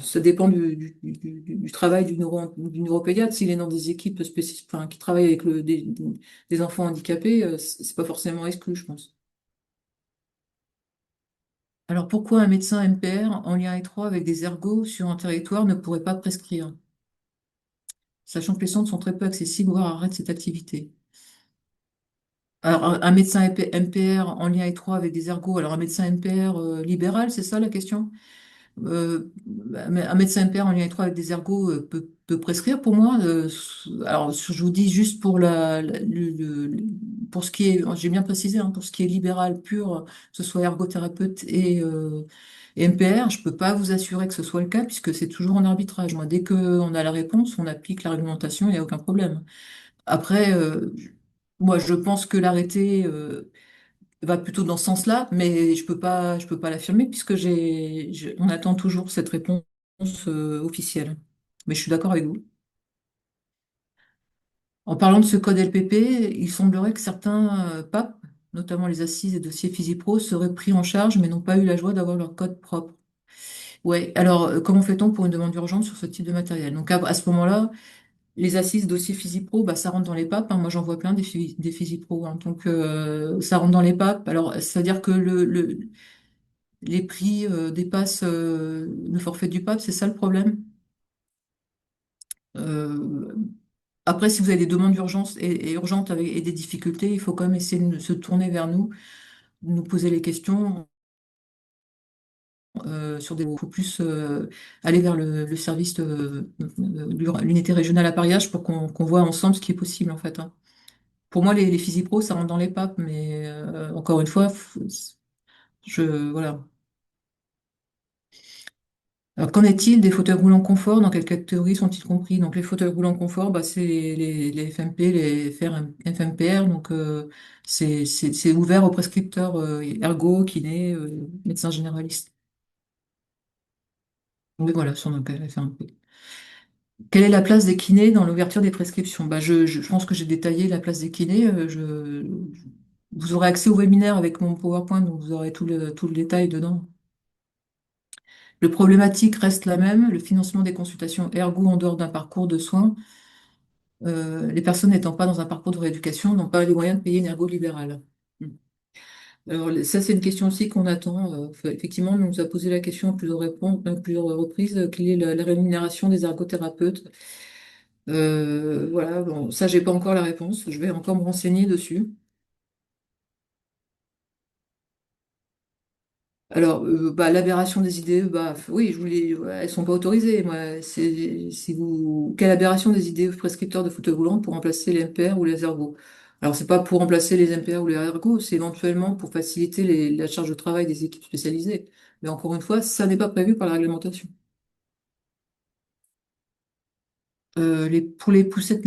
ça dépend du travail du neuropédiatre. S'il est dans des équipes spécifiques, enfin, qui travaillent avec des enfants handicapés, c'est pas forcément exclu, je pense. Alors pourquoi un médecin MPR en lien étroit avec des ergots sur un territoire ne pourrait pas prescrire, sachant que les centres sont très peu accessibles, voire arrêtent cette activité? Alors un médecin MPR en lien étroit avec des ergots, alors un médecin MPR libéral, c'est ça la question? Un médecin père en lien étroit avec des ergots peut prescrire pour moi. Alors, je vous dis juste pour pour ce qui est, j'ai bien précisé, hein, pour ce qui est libéral pur, que ce soit ergothérapeute et MPR, je peux pas vous assurer que ce soit le cas puisque c'est toujours en arbitrage. Moi, dès qu'on a la réponse, on applique la réglementation, il n'y a aucun problème. Après, moi, je pense que l'arrêté va plutôt dans ce sens-là, mais je peux pas l'affirmer puisque on attend toujours cette réponse, officielle. Mais je suis d'accord avec vous. En parlant de ce code LPP, il semblerait que certains PAP, notamment les assises et dossiers Physipro, seraient pris en charge mais n'ont pas eu la joie d'avoir leur code propre. Ouais, alors comment fait-on pour une demande urgente sur ce type de matériel? Donc à ce moment-là, les assises dossiers Physipro, bah, ça rentre dans les PAP, hein. Moi, j'en vois plein des Physipro, hein. Donc ça rentre dans les PAP. Alors, c'est-à-dire que les prix dépassent le forfait du PAP, c'est ça le problème? Euh, Après, si vous avez des demandes d'urgence et urgentes et des difficultés, il faut quand même essayer de se tourner vers nous, de nous poser les questions sur des. Il faut plus aller vers le service de l'unité régionale appareillage pour qu'on voit ensemble ce qui est possible en fait, hein. Pour moi, les Physipro, ça rentre dans les papes, mais encore une fois, voilà. Alors, qu'en est-il des fauteuils roulants confort? Dans quelle catégorie sont-ils compris? Donc, les fauteuils roulants confort, bah, c'est les FMP, les FMPR. Donc, c'est ouvert aux prescripteurs ergo, kiné, médecins généralistes. Donc, voilà, sur notre FMP. Quelle est la place des kinés dans l'ouverture des prescriptions? Bah, je pense que j'ai détaillé la place des kinés. Vous aurez accès au webinaire avec mon PowerPoint, donc vous aurez tout le détail dedans. Le problématique reste la même, le financement des consultations ergo en dehors d'un parcours de soins. Les personnes n'étant pas dans un parcours de rééducation n'ont pas les moyens de payer une ergo libérale. Mm. Alors, ça, c'est une question aussi qu'on attend. Effectivement, on nous a posé la question à plusieurs reprises, quelle est la rémunération des ergothérapeutes? Voilà, bon, ça, j'ai pas encore la réponse. Je vais encore me renseigner dessus. Alors, bah, l'aberration des IDE, bah, oui, ouais, elles sont pas autorisées. Moi, quelle aberration des IDE prescripteurs de fauteuil roulant pour remplacer les MPR ou les ergos? Alors, c'est pas pour remplacer les MPR ou les ergos, c'est éventuellement pour faciliter la charge de travail des équipes spécialisées. Mais encore une fois, ça n'est pas prévu par la réglementation. Pour les poussettes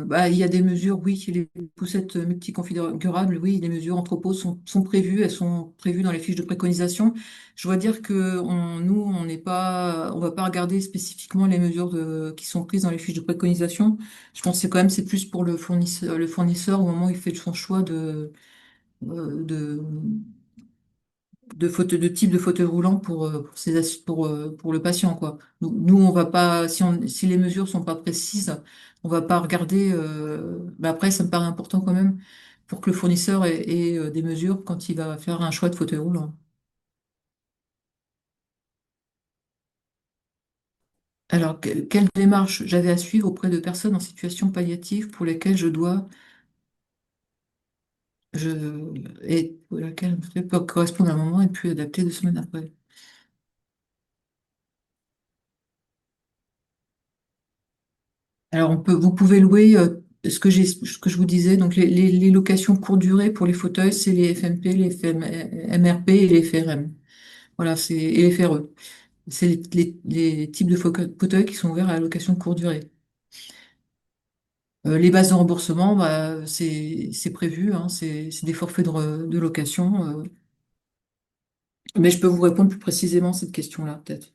bah, il y a des mesures, oui, les poussettes multiconfigurables, oui, les mesures anthropo sont prévues, elles sont prévues dans les fiches de préconisation. Je dois dire que nous, on va pas regarder spécifiquement les mesures qui sont prises dans les fiches de préconisation. Je pense que c'est plus pour le fournisseur au moment où il fait son choix de de type de fauteuil roulant pour le patient, quoi. Nous, on va pas, si les mesures sont pas précises, on va pas regarder, bah après, ça me paraît important quand même pour que le fournisseur ait des mesures quand il va faire un choix de fauteuil roulant. Alors, quelle démarche j'avais à suivre auprès de personnes en situation palliative pour lesquelles je, et pour laquelle je peux correspondre à un moment et puis adapter 2 semaines après. Alors, vous pouvez louer ce que je vous disais. Donc, les locations courte durée pour les fauteuils, c'est les FMP, les MRP et les FRM. Voilà, et les FRE. C'est les types de fauteuils qui sont ouverts à la location courte durée. Les bases de remboursement, bah, c'est prévu, hein, c'est des forfaits de location. Mais je peux vous répondre plus précisément à cette question-là, peut-être.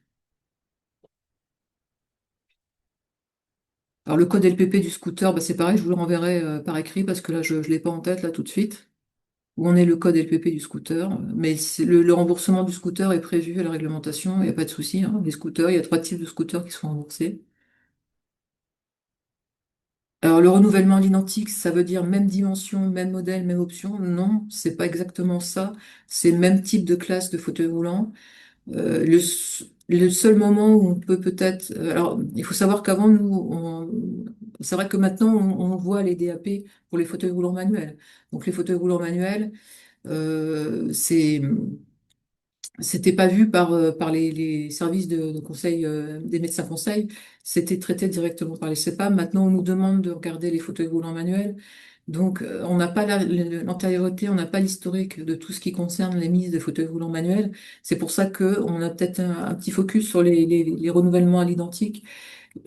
Alors, le code LPP du scooter, bah, c'est pareil, je vous le renverrai par écrit parce que là, je ne l'ai pas en tête là tout de suite. Où on est le code LPP du scooter, mais le remboursement du scooter est prévu à la réglementation, il n'y a pas de souci, hein. Les scooters, il y a 3 types de scooters qui sont remboursés. Alors, le renouvellement à l'identique, ça veut dire même dimension, même modèle, même option? Non, c'est pas exactement ça. C'est le même type de classe de fauteuil roulant. Le seul moment où on peut peut-être. Alors, il faut savoir qu'avant, c'est vrai que maintenant, on voit les DAP pour les fauteuils roulants manuels. Donc, les fauteuils roulants manuels, c'est c'était pas vu par les services de conseil des médecins conseils, c'était traité directement par les CEPAM. Maintenant, on nous demande de regarder les fauteuils roulants manuels. Donc, on n'a pas l'antériorité, on n'a pas l'historique de tout ce qui concerne les mises de fauteuils roulants manuels. C'est pour ça que on a peut-être un petit focus sur les renouvellements à l'identique.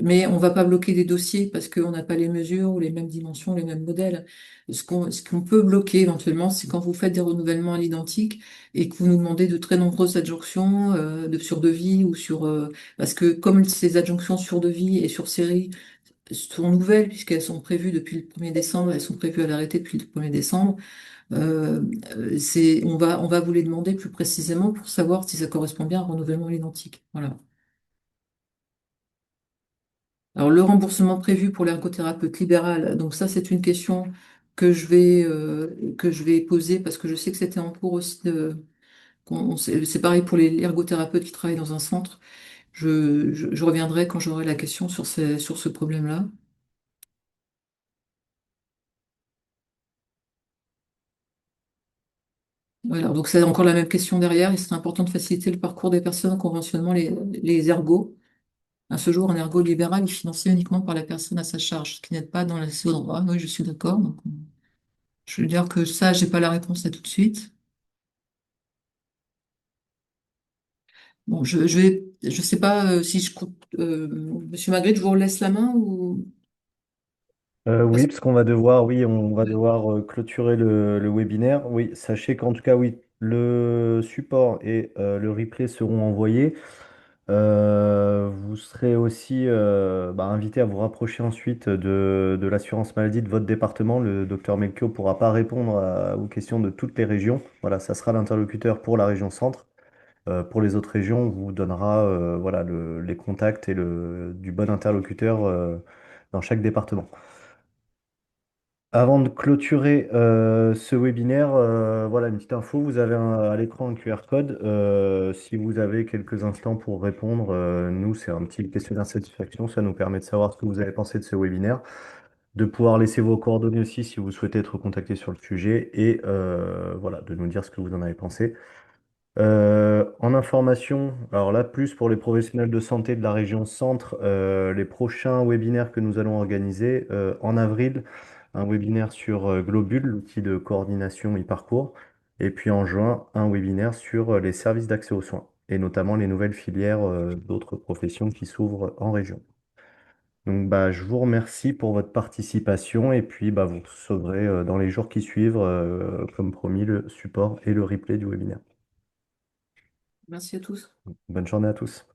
Mais on va pas bloquer des dossiers parce qu'on n'a pas les mesures ou les mêmes dimensions, les mêmes modèles. Ce qu'on peut bloquer éventuellement, c'est quand vous faites des renouvellements à l'identique et que vous nous demandez de très nombreuses adjonctions sur devis ou parce que comme ces adjonctions sur devis et sur série sont nouvelles puisqu'elles sont prévues depuis le 1er décembre, elles sont prévues à l'arrêté depuis le 1er décembre. Euh, on va vous les demander plus précisément pour savoir si ça correspond bien à un renouvellement à l'identique. Voilà. Alors, le remboursement prévu pour l'ergothérapeute libéral, donc ça, c'est une question que je vais poser parce que je sais que c'était en cours aussi c'est pareil pour les ergothérapeutes qui travaillent dans un centre. Je reviendrai quand j'aurai la question sur ce problème-là. Voilà, donc c'est encore la même question derrière. Il serait important de faciliter le parcours des personnes en conventionnement les ergots. À ce jour, un ergot libéral est financé uniquement par la personne à sa charge, ce qui n'aide pas dans l'accès au droit. Oui, je suis d'accord. Donc, je veux dire que ça, j'ai pas la réponse à tout de suite. Bon, je sais pas si je compte, Monsieur Magritte, je vous laisse la main ou Oui, parce- parce qu'on va devoir, oui, on va devoir clôturer le webinaire. Oui, sachez qu'en tout cas, oui, le support et le replay seront envoyés. Vous serez aussi invité à vous rapprocher ensuite de l'assurance maladie de votre département. Le docteur Melchior ne pourra pas répondre aux questions de toutes les régions. Voilà, ça sera l'interlocuteur pour la région centre. Pour les autres régions, on vous donnera voilà, les contacts et du bon interlocuteur dans chaque département. Avant de clôturer ce webinaire, voilà une petite info. Vous avez à l'écran un QR code. Si vous avez quelques instants pour répondre, nous, c'est un petit questionnaire de satisfaction. Ça nous permet de savoir ce que vous avez pensé de ce webinaire, de pouvoir laisser vos coordonnées aussi si vous souhaitez être contacté sur le sujet et voilà, de nous dire ce que vous en avez pensé. En information, alors là, plus pour les professionnels de santé de la région centre, les prochains webinaires que nous allons organiser en avril, un webinaire sur Globule, l'outil de coordination e-parcours, et puis en juin, un webinaire sur les services d'accès aux soins, et notamment les nouvelles filières d'autres professions qui s'ouvrent en région. Donc, bah, je vous remercie pour votre participation, et puis bah, vous recevrez dans les jours qui suivent, comme promis, le support et le replay du webinaire. merci à tous. Bonne journée à tous.